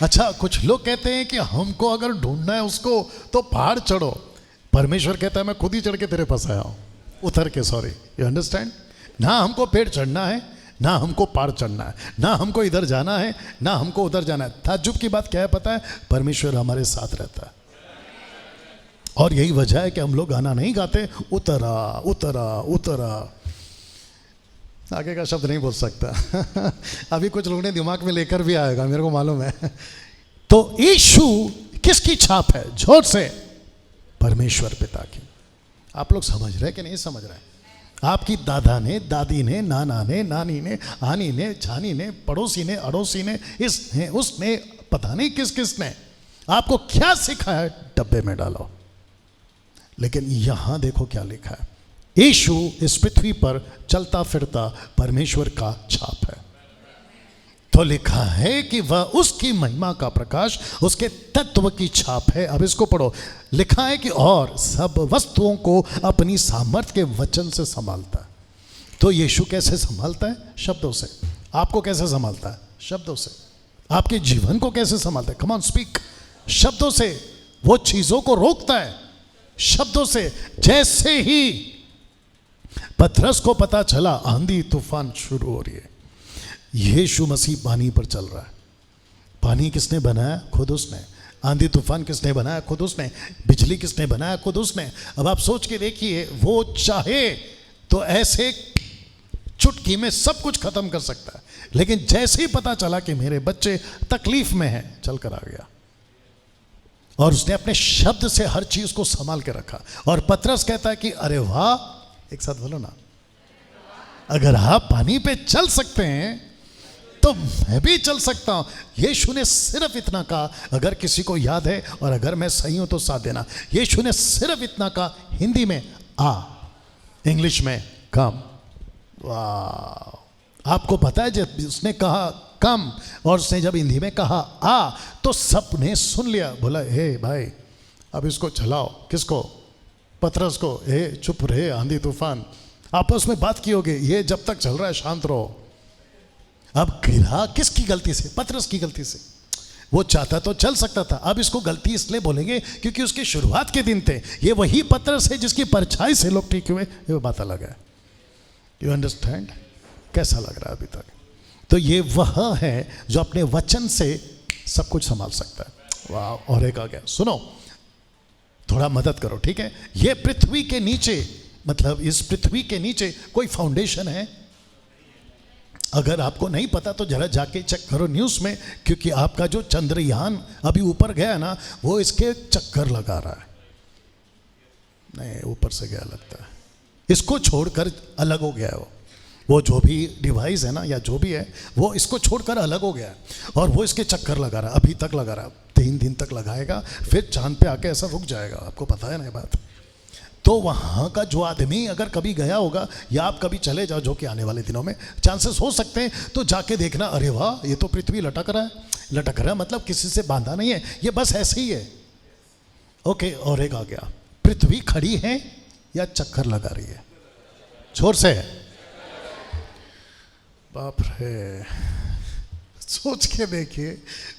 अच्छा, कुछ लोग कहते हैं कि हमको अगर ढूंढना है उसको तो पहाड़ चढ़ो। परमेश्वर कहता है मैं खुद ही चढ़ के तेरे पास आया हूं, उतर के। Sorry, you understand? ना हमको पेड़ चढ़ना है, ना हमको पार चढ़ना है, ना हमको इधर जाना है, ना हमको उधर जाना है। ताज्जुब की बात क्या है पता है? परमेश्वर हमारे साथ रहता है। और यही वजह है कि हम लोग गाना नहीं गाते, उतरा उतरा उतरा। आगे का शब्द नहीं बोल सकता अभी कुछ लोगों ने दिमाग में लेकर भी आएगा, मेरे को मालूम है। तो यीशु किसकी छाप है? जोर से, परमेश्वर पिता की। आप लोग समझ रहे कि नहीं समझ रहे? आपकी दादा ने, दादी ने, नाना ने, नानी ने, आनी ने, जानी ने, पड़ोसी ने, अड़ोसी ने, इसने, उसने, पता नहीं किस किस ने आपको क्या सिखाया, डब्बे में डालो। लेकिन यहां देखो क्या लिखा है, यीशु इस पृथ्वी पर चलता फिरता परमेश्वर का छाप है। तो लिखा है कि वह उसकी महिमा का प्रकाश, उसके तत्व की छाप है। अब इसको पढ़ो, लिखा है कि और सब वस्तुओं को अपनी सामर्थ्य के वचन से संभालता है। तो यीशु कैसे संभालता है? शब्दों से। आपको कैसे संभालता है? शब्दों से। आपके जीवन को कैसे संभालता है? Come on speak. शब्दों से। वो चीजों को रोकता है शब्दों से। जैसे ही पतरस को पता चला आंधी तूफान शुरू हो रही है, यीशु मसीह पानी पर चल रहा है। पानी किसने बनाया? खुद उसने। आंधी तूफान किसने बनाया? खुद उसने। बिजली किसने बनाया? खुद उसने। अब आप सोच के देखिए, वो चाहे तो ऐसे चुटकी में सब कुछ खत्म कर सकता है, लेकिन जैसे ही पता चला कि मेरे बच्चे तकलीफ में हैं, चल कर आ गया। और उसने अपने शब्द से हर चीज को संभाल के रखा। और पतरस कहता है कि अरे वाह, एक साथ बोलो ना, अगर आप पानी पे चल सकते हैं तो मैं भी चल सकता हूं। यीशु ने सिर्फ इतना कहा, अगर किसी को याद है और अगर मैं सही हूं तो साथ देना, यीशु ने सिर्फ इतना कहा, हिंदी में आ, इंग्लिश में कम। वाह! आपको पता है जब उसने कहा कम और उसने जब हिंदी में कहा आ, तो सबने सुन लिया। बोला हे भाई, अब इसको चलाओ। किसको? पतरस को। हे चुप रहे आंधी तूफान। आपस में बात की होगी, ये जब तक चल रहा है शांत रहो। अब गिरा किसकी गलती से? पतरस की गलती से। वो चाहता तो चल सकता था। अब इसको गलती इसलिए बोलेंगे क्योंकि उसकी शुरुआत के दिन थे। ये वही पतरस है जिसकी परछाई से लोग ठीक हुए। ये बात अलग है। You understand? कैसा लग रहा है अभी तक? तो ये वह है जो अपने वचन से सब कुछ संभाल सकता है। वाह! और एक आ गया, सुनो, थोड़ा मदद करो, ठीक है? ये पृथ्वी के नीचे, मतलब इस पृथ्वी के नीचे कोई फाउंडेशन है? अगर आपको नहीं पता तो जरा जाके चेक करो न्यूज़ में, क्योंकि आपका जो चंद्रयान अभी ऊपर गया ना, वो इसके चक्कर लगा रहा है। नहीं, ऊपर से गया लगता है, इसको छोड़कर अलग हो गया है वो जो भी डिवाइस है ना, या जो भी है, वो इसको छोड़कर अलग हो गया है और वो इसके चक्कर लगा रहा है। अभी तक लगा रहा है, 3 दिन तक लगाएगा, फिर चांद पे आके ऐसा रुक जाएगा। आपको पता है ना ये बात? तो वहाँ का जो आदमी अगर कभी गया होगा, या आप कभी चले जाओ, जो कि आने वाले दिनों में चांसेस हो सकते हैं, तो जाके देखना, अरे वाह, ये तो पृथ्वी लटक रहा है। लटक रहा है मतलब किसी से बांधा नहीं है, ये बस ऐसे ही है। ओके, और एक आ गया, पृथ्वी खड़ी है या चक्कर लगा रही है? जोर से, बाप रे, सोच के देखिए,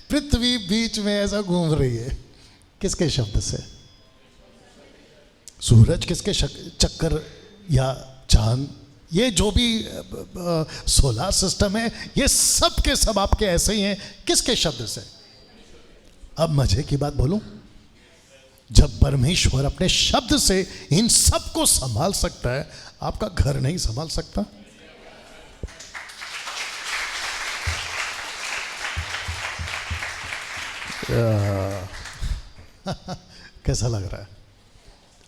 पृथ्वी बीच में ऐसा घूम रही है, किसके शब्द से? सूरज किसके चक्कर, या चांद, ये जो भी सोलर सिस्टम है, ये सब के सब आपके ऐसे ही हैं, किसके शब्द से? अब मजे की बात बोलूं, जब परमेश्वर अपने शब्द से इन सब को संभाल सकता है, आपका घर नहीं संभाल सकता? कैसा लग रहा है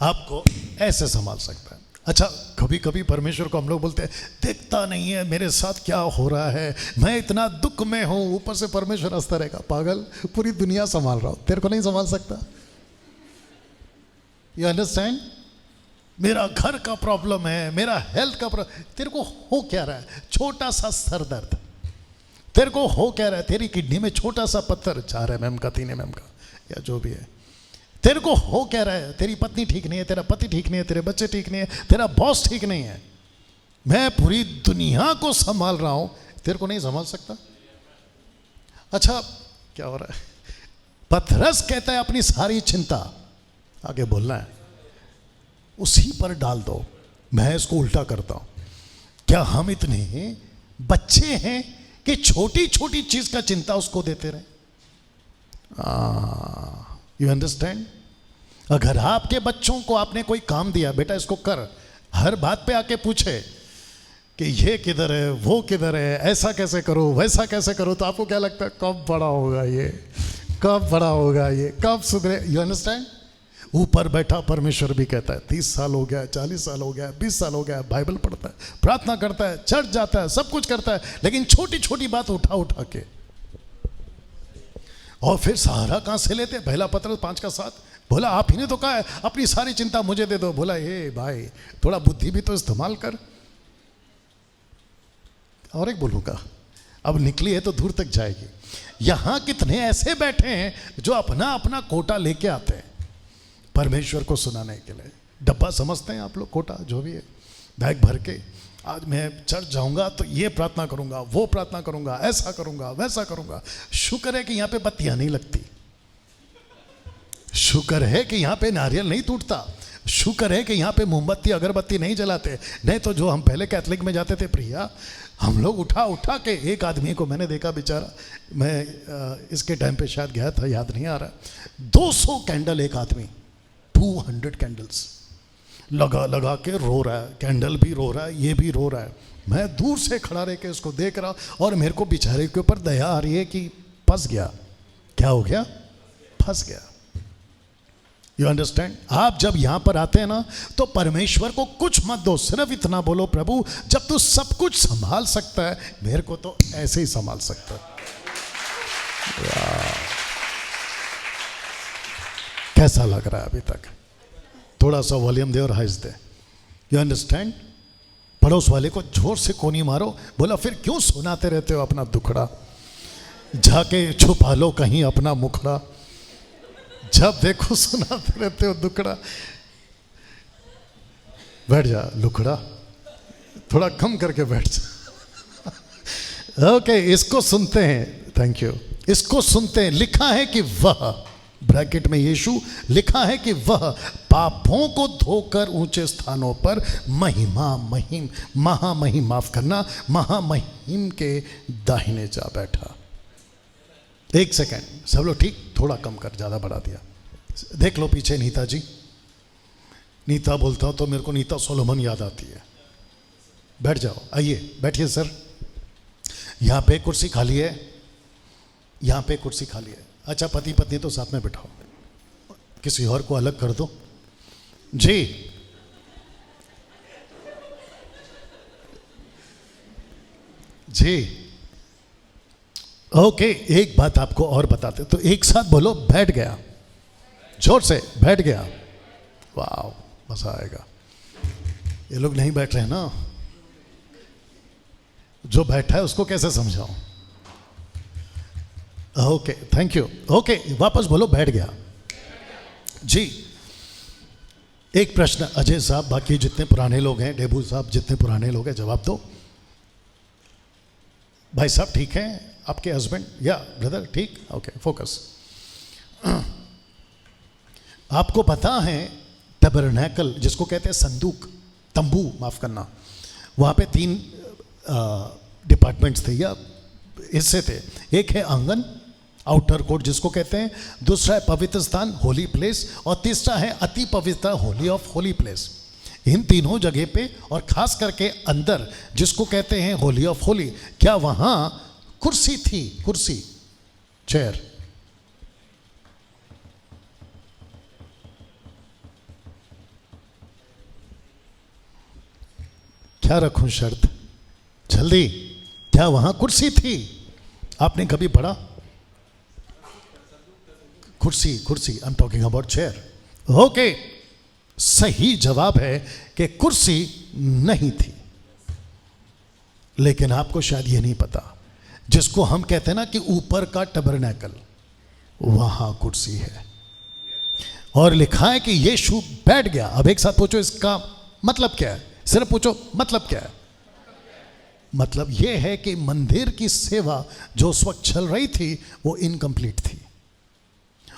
आपको? ऐसे संभाल सकता है। अच्छा, कभी कभी परमेश्वर को हम लोग बोलते हैं, देखता नहीं है मेरे साथ क्या हो रहा है, मैं इतना दुख में हूं। ऊपर से परमेश्वर हंसता रहेगा, पागल, पूरी दुनिया संभाल रहा हूं, तेरे को नहीं संभाल सकता? You understand? मेरा घर का प्रॉब्लम है, मेरा हेल्थ का प्रॉब्लम, तेरे को हो क्या रहा है? छोटा सा सर दर्द, तेरे को हो क्या रहा है? तेरी किडनी में छोटा सा पत्थर, 4 mm का, 3 mm का, या जो भी है, तेरे को हो क्या रहा है? तेरी पत्नी ठीक नहीं है, तेरा पति ठीक नहीं है, तेरे बच्चे ठीक नहीं है, तेरा बॉस ठीक नहीं है, मैं पूरी दुनिया को संभाल रहा हूं, तेरे को नहीं संभाल सकता? अच्छा, क्या हो रहा है? पतरस कहता है अपनी सारी चिंता, आगे बोलना है, उसी पर डाल दो। मैं इसको उल्टा करता हूं, क्या हम इतने बच्चे हैं कि छोटी छोटी चीज का चिंता उसको देते रहे? You understand? अगर आपके बच्चों को आपने कोई काम दिया, बेटा इसको कर, हर बात पे आके पूछे कि ये किधर है, वो किधर है, ऐसा कैसे करो, वैसा कैसे करो, तो आपको क्या लगता है कब बड़ा होगा ये, कब बड़ा होगा ये, कब सुधरे? You understand? ऊपर बैठा परमेश्वर भी कहता है 30 साल हो गया, 40 साल हो गया, 20 साल हो गया, बाइबल पढ़ता है, प्रार्थना करता है, चर्च जाता है, सब कुछ करता है, लेकिन छोटी छोटी बात उठा उठा के, और फिर सहारा कहां से लेते? पहला पत्र 5:7, बोला आप ही ने तो कहा है अपनी सारी चिंता मुझे दे दो। बोला हे भाई थोड़ा बुद्धि भी तो इस्तेमाल कर। और एक बोलूंगा, अब निकली है तो दूर तक जाएगी। यहां कितने ऐसे बैठे हैं जो अपना अपना कोटा लेके आते हैं परमेश्वर को सुनाने के लिए। डब्बा समझते हैं आप लोग, कोटा जो भी है, बैग भर के आज मैं चर्च जाऊंगा तो ये प्रार्थना करूंगा, वो प्रार्थना करूंगा, ऐसा करूंगा, वैसा करूंगा। शुक्र है कि यहां पे बत्तियां नहीं लगती, शुक्र है कि यहां पे नारियल नहीं टूटता, शुक्र है कि यहां पे मोमबत्ती अगरबत्ती नहीं जलाते। नहीं तो जो हम पहले कैथलिक में जाते थे प्रिया, हम लोग उठा उठा के, एक आदमी को मैंने देखा बेचारा, मैं इसके टाइम पे शायद गया था, याद नहीं आ रहा, 200 कैंडल एक आदमी, 200 कैंडल्स लगा लगा के रो रहा है, कैंडल भी रो रहा है, ये भी रो रहा है। मैं दूर से खड़ा रह के उसको देख रहा, और मेरे को बेचारे के ऊपर दया आ रही है कि फंस गया। क्या हो गया? फंस गया। You understand? आप जब यहां पर आते हैं ना, तो परमेश्वर को कुछ मत दो, सिर्फ इतना बोलो, प्रभु जब तू सब कुछ संभाल सकता है, मेरे को तो ऐसे ही संभाल सकता है। कैसा लग रहा है अभी तक? थोड़ा सा वॉल्यूम दे और हाइस दे। You understand? पड़ोस वाले को जोर से कोनी मारो, बोला फिर क्यों सुनाते रहते हो अपना दुखड़ा, जाके छुपा लो कहीं अपना मुखड़ा, जब देखो सुनाते रहते हो दुखड़ा। बैठ जा लुखड़ा, थोड़ा कम करके बैठ जा। ओके, इसको सुनते हैं, थैंक यू, इसको सुनते हैं। लिखा है कि वह, ब्रैकेट में यीशु, लिखा है कि वह पापों को धोकर ऊंचे स्थानों पर महिमा महिम, महामहिम, माफ करना, महामहिम के दाहिने जा बैठा। एक सेकेंड, सब लोग ठीक, थोड़ा कम कर, ज़्यादा बढ़ा दिया। देख लो पीछे नीता जी, नीता बोलता हूँ तो मेरे को नीता सोलोमन याद आती है। बैठ जाओ, आइए बैठिए सर। यहाँ पे कुर्सी खाली है, यहाँ पे कुर्सी खाली है। अच्छा पति पत्नी तो साथ में बैठाओ, किसी और को अलग कर दो जी। जी ओके, एक बात आपको और बताते, तो एक साथ बोलो, बैठ गया, जोर से, बैठ गया। वाह, मजा आएगा। ये लोग नहीं बैठ रहे ना, जो बैठा है उसको कैसे समझाऊं? Okay, thank you. ओके, वापस बोलो, बैठ गया जी। एक प्रश्न अजय साहब, बाकी जितने पुराने लोग हैं, डेबू साहब जितने पुराने लोग हैं, जवाब दो। भाई साहब ठीक है, आपके हस्बैंड या ब्रदर ठीक? Okay, focus. आपको पता है टैबरनैकल जिसको कहते हैं संदूक, तंबू, माफ करना, वहां पे 3 डिपार्टमेंट्स थे या हिस्से थे। एक है आंगन, आउटर कोर्ट जिसको कहते हैं, दूसरा है पवित्र स्थान, होली प्लेस, और तीसरा है अति पवित्र, होली ऑफ होली प्लेस। इन तीनों जगह पे, और खास करके अंदर जिसको कहते हैं होली ऑफ होली, क्या वहां कुर्सी थी? कुर्सी, चेयर। क्या रखूं शर्त? जल्दी, क्या वहां कुर्सी थी? आपने कभी पढ़ा? कुर्सी, कुर्सी, I am talking about chair. Okay, सही जवाब है कि कुर्सी नहीं थी। लेकिन आपको शायद ये नहीं पता, जिसको हम कहते हैं ना कि ऊपर का टबरनैकल, वहां कुर्सी है, और लिखा है कि यीशु बैठ गया। अब एक साथ पूछो, इसका मतलब क्या है? सिर्फ पूछो, मतलब क्या है? मतलब यह है कि मंदिर की सेवा जो उस वक्त चल रही थी वो इनकम्प्लीट थी,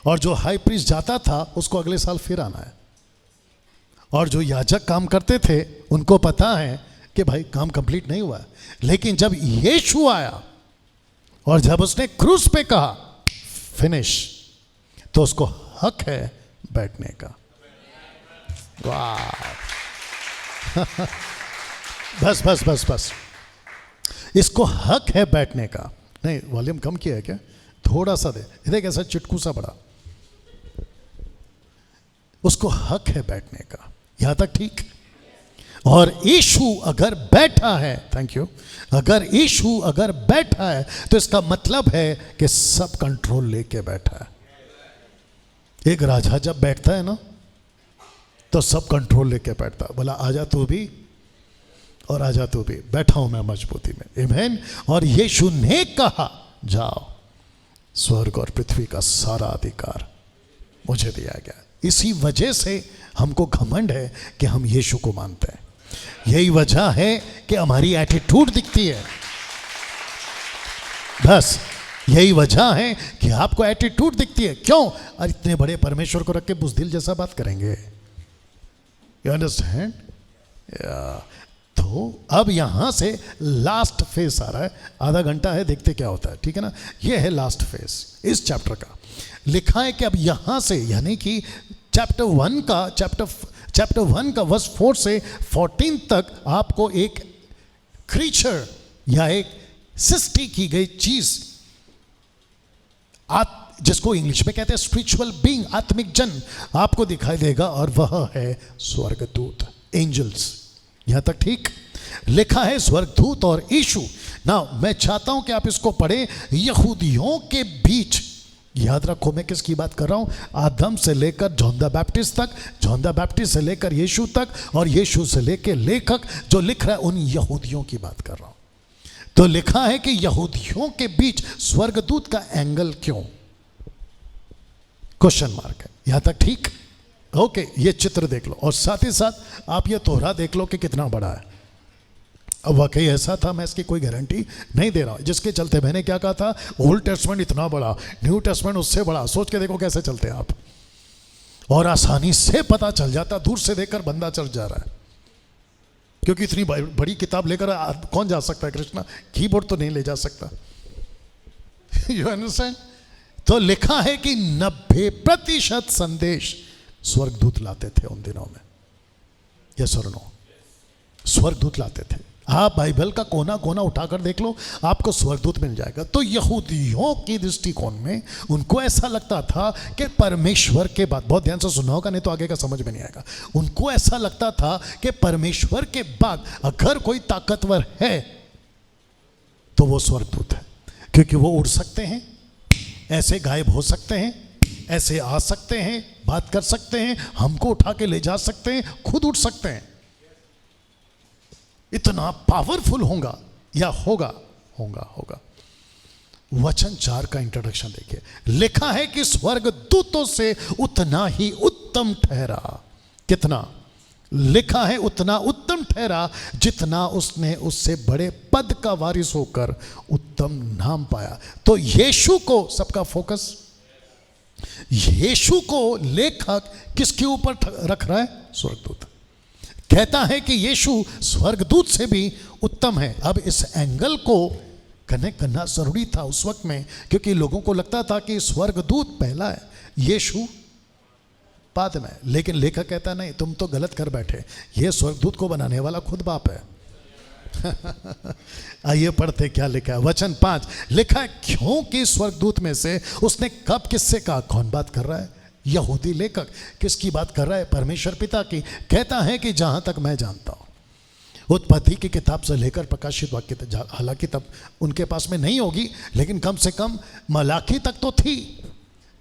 और जो हाई प्रीस्ट जाता था उसको अगले साल फिर आना है, और जो याजक काम करते थे उनको पता है कि भाई काम कंप्लीट नहीं हुआ है। लेकिन जब यीशु आया और जब उसने क्रूस पे कहा फिनिश, तो उसको हक है बैठने का। वाह बस बस बस बस, इसको हक है बैठने का। नहीं, वॉल्यूम कम किया है क्या? थोड़ा सा दे, इधर कैसा चिटकू सा बड़ा। उसको हक है बैठने का। यहां तक ठीक? और यीशु अगर बैठा है, थैंक यू, अगर यीशु अगर बैठा है तो इसका मतलब है कि सब कंट्रोल लेके बैठा है। एक राजा जब बैठता है ना तो सब कंट्रोल लेके बैठता है। बोला आजा तू भी और आजा तू भी, बैठा हूं मैं मजबूती में। आमीन। और यीशु ने कहा जाओ, स्वर्ग और पृथ्वी का सारा अधिकार मुझे दिया गया। इसी वजह से हमको घमंड है कि हम यीशु को मानते हैं। यही वजह है कि हमारी एटीट्यूड दिखती है। बस यही वजह है कि आपको एटीट्यूड दिखती है। क्यों? और इतने बड़े परमेश्वर को रख के बुज़दिल जैसा बात करेंगे। You understand? तो अब यहां से लास्ट फेज आ रहा है। आधा घंटा है, देखते क्या होता है, ठीक है ना। ये है लास्ट फेज इस चैप्टर का। लिखा है कि अब यहां से, यानी कि चैप्टर 1 का वर्स 4 से 14 तक आपको एक क्रीचर या एक सृष्टि की गई चीज, जिसको इंग्लिश में कहते हैं स्पिरिचुअल बीइंग, आत्मिक जन, आपको दिखाई देगा, और वह है स्वर्गदूत, एंजल्स। यहां तक ठीक? लिखा है स्वर्गदूत और यीशु। ना मैं चाहता हूं कि आप इसको पढ़ें। यहूदियों के बीच, याद रखो मैं किसकी बात कर रहा हूं, आदम से लेकर जॉन द बैप्टिस्ट तक, जॉन द बैप्टिस्ट से लेकर यीशु तक, और यीशु से लेकर लेखक जो लिख रहा है उन यहूदियों की बात कर रहा हूं। तो लिखा है कि यहूदियों के बीच स्वर्गदूत का एंगल क्यों? क्वेश्चन मार्क है। यहां तक ठीक? ओके, ये चित्र देख लो और साथ ही साथ आप ये तोहरा देख लो कि कितना बड़ा है। अब वाकई ऐसा था, मैं इसकी कोई गारंटी नहीं दे रहा हूं, जिसके चलते मैंने क्या कहा था, ओल्ड टेस्टमेंट इतना बड़ा, न्यू टेस्टमेंट उससे बड़ा। सोच के देखो कैसे चलते हैं आप, और आसानी से पता चल जाता, दूर से देखकर बंदा चल जा रहा है। क्योंकि इतनी बड़ी किताब लेकर कौन जा सकता है? कृष्णा कीबोर्ड तो नहीं ले जा सकता। You understand? तो लिखा है कि 90% संदेश स्वर्गदूत लाते थे उन दिनों में। यस और नो? स्वर्गदूत लाते थे। आप बाइबल का कोना कोना उठाकर देख लो, आपको स्वर्गदूत मिल जाएगा। तो यहूदियों की दृष्टिकोण में उनको ऐसा लगता था कि परमेश्वर के बाद, बहुत ध्यान से सुनना होगा नहीं तो आगे का समझ में नहीं आएगा, उनको ऐसा लगता था कि परमेश्वर के बाद अगर कोई ताकतवर है तो वो स्वर्गदूत है, क्योंकि वो उड़ सकते हैं, ऐसे गायब हो सकते हैं, ऐसे आ सकते हैं, बात कर सकते हैं, हमको उठा के ले जा सकते हैं, खुद उठ सकते हैं। इतना पावरफुल होगा या होगा। वचन 4 का इंट्रोडक्शन देखिए। लिखा है कि स्वर्गदूतों से उतना ही उत्तम ठहरा। कितना? लिखा है उतना उत्तम ठहरा जितना उसने उससे बड़े पद का वारिस होकर उत्तम नाम पाया। तो यीशु को सबका फोकस, यीशु को लेखक किसके ऊपर रख रहा है? स्वर्गदूत। कहता है कि यीशु स्वर्गदूत से भी उत्तम है। अब इस एंगल को कनेक्ट करना जरूरी था उस वक्त में, क्योंकि लोगों को लगता था कि स्वर्गदूत पहला है, यीशु बाद में। लेकिन लेखक कहता नहीं, तुम तो गलत कर बैठे, ये स्वर्गदूत को बनाने वाला खुद बाप है। आइए पढ़ते क्या लिखा है। वचन 5 लिखा है, क्योंकि स्वर्गदूत में से उसने कब किससे कहा? कौन बात कर रहा है? यहूदी लेखक। किसकी बात कर रहा है? परमेश्वर पिता की। कहता है कि जहां तक मैं जानता हूं, उत्पत्ति की किताब से लेकर प्रकाशित वाक्य तक, हालांकि तब उनके पास में नहीं होगी, लेकिन कम से कम मलाकी तक तो थी।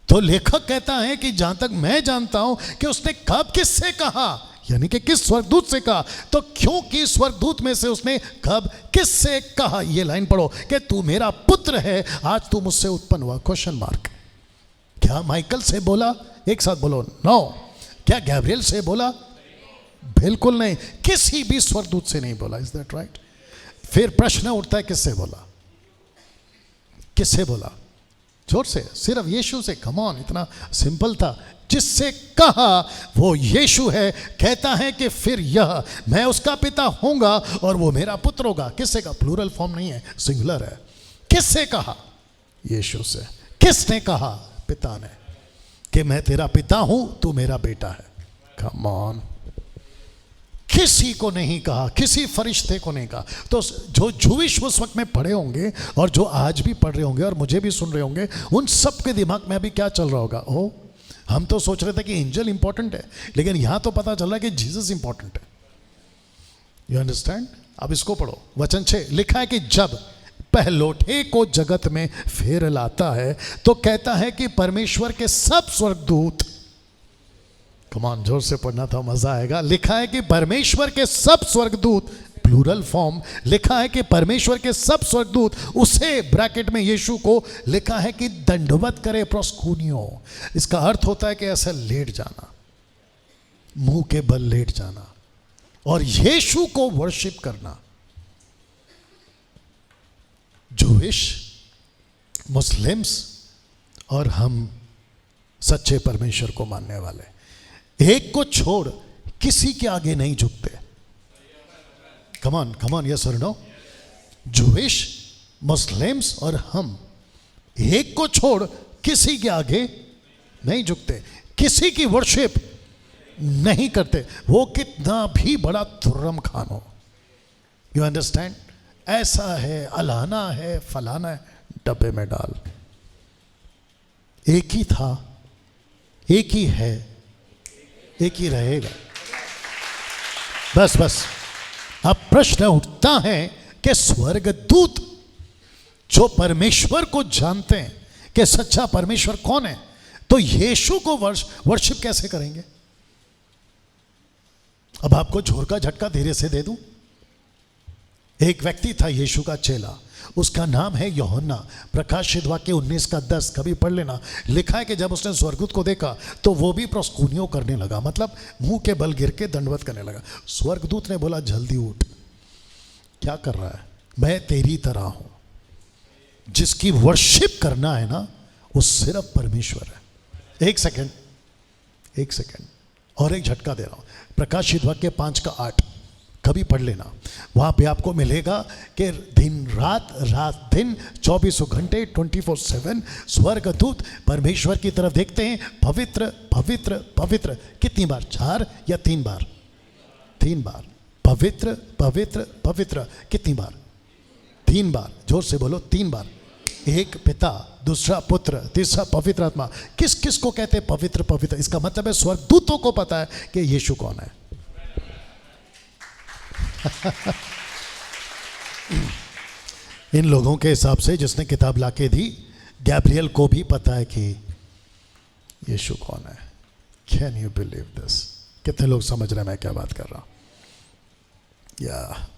तो लेखक कहता है कि जहां तक मैं जानता हूं कि उसने कब किससे कहा, यानी कि किस स्वर्गदूत से कहा। तो क्योंकि स्वर्गदूत में से उसने कब किससे कहा, ये लाइन पढ़ो कि तू मेरा पुत्र है, आज तू मुझसे उत्पन्न हुआ। Question mark. क्या माइकल से बोला? एक साथ बोलो, नो। क्या गैब्रियल से बोला? बिल्कुल नहीं, किसी भी स्वर्गदूत से नहीं बोला। Is that right? फिर प्रश्न उठता है, किससे बोला? किससे बोला? जोर से, सिर्फ यीशु से। कम ऑन, इतना सिंपल था। जिससे कहा वो यीशु है। कहता है कि फिर यह मैं उसका पिता होऊंगा और वो मेरा पुत्र होगा। किससे कहा? प्लूरल फॉर्म नहीं है, सिंगुलर है। किससे कहा? यीशु से। किसने कहा? पिता ने, कि मैं तेरा पिता हूं, तू मेरा बेटा है। Come on. किसी को नहीं कहा, किसी फरिश्ते को नहीं कहा। तो जो जूविश उस वक्त में पढ़े होंगे और जो आज भी पढ़ रहे होंगे और मुझे भी सुन रहे होंगे, उन सब के दिमाग में अभी क्या चल रहा होगा? ओ, हम तो सोच रहे थे कि एंजल इंपॉर्टेंट है, लेकिन यहां तो पता चल रहा है कि जीसस इंपॉर्टेंट है। You understand? अब इसको पढ़ो, वचन 6 लिखा है कि जब पहलौठे को जगत में फेर लाता है तो कहता है कि परमेश्वर के सब स्वर्गदूत, कमान जोर से पढ़ना था, मजा आएगा। लिखा है कि परमेश्वर के सब स्वर्गदूत, प्लूरल फॉर्म, लिखा है कि परमेश्वर के सब स्वर्गदूत उसे, ब्रैकेट में यीशु को लिखा है कि दंडवत करे, प्रोस्कूनियो। इसका अर्थ होता है कि ऐसा लेट जाना, मुंह के बल लेट जाना और यीशु को वर्शिप करना। जूइश, मुस्लिम्स और हम सच्चे परमेश्वर को मानने वाले एक को छोड़ किसी के आगे नहीं झुकते। कमान कमान, यस और नो? जूइश, मुस्लिम्स और हम एक को छोड़ किसी के आगे नहीं झुकते, किसी की वर्शिप नहीं करते, वो कितना भी बड़ा तुर्रम खान हो। You understand? ऐसा है, अलाना है, फलाना है, डब्बे में डाल। एक ही था, एक ही है, एक ही रहेगा। बस बस। अब प्रश्न उठता है कि स्वर्गदूत जो परमेश्वर को जानते हैं कि सच्चा परमेश्वर कौन है, तो यीशु को वर्शिप कैसे करेंगे? अब आपको झोर का झटका धीरे से दे दूं। एक व्यक्ति था यीशु का चेला, उसका नाम है यूहन्ना। प्रकाशित वाक्य 19:10 कभी पढ़ लेना। लिखा है कि जब उसने स्वर्गदूत को देखा तो वो भी प्रोस्कूनियो करने लगा, मतलब मुंह के बल गिर के दंडवत करने लगा। स्वर्गदूत ने बोला, जल्दी उठ, क्या कर रहा है? मैं तेरी तरह हूं। जिसकी वर्शिप करना है ना, वो सिर्फ परमेश्वर है। एक सेकेंड और एक झटका दे रहा हूं। प्रकाशित वाक्य 5:8 कभी पढ़ लेना। वहां पे आपको मिलेगा कि दिन रात, रात दिन, 24 घंटे 24/7 स्वर्गदूत परमेश्वर की तरफ देखते हैं। पवित्र पवित्र पवित्र। कितनी बार? 4 या 3 बार? 3 बार। पवित्र पवित्र पवित्र। कितनी बार? 3 बार। जोर से बोलो, 3 बार। एक पिता, दूसरा पुत्र, तीसरा पवित्र आत्मा। किस किस को कहते हैं पवित्र पवित्र? इसका मतलब है स्वर्गदूतों को पता है कि यीशु कौन है। इन लोगों के हिसाब से जिसने किताब लाके दी, गैब्रियल को भी पता है कि यीशु कौन है। Can you believe this? कितने लोग समझ रहे हैं मैं क्या बात कर रहा हूं? या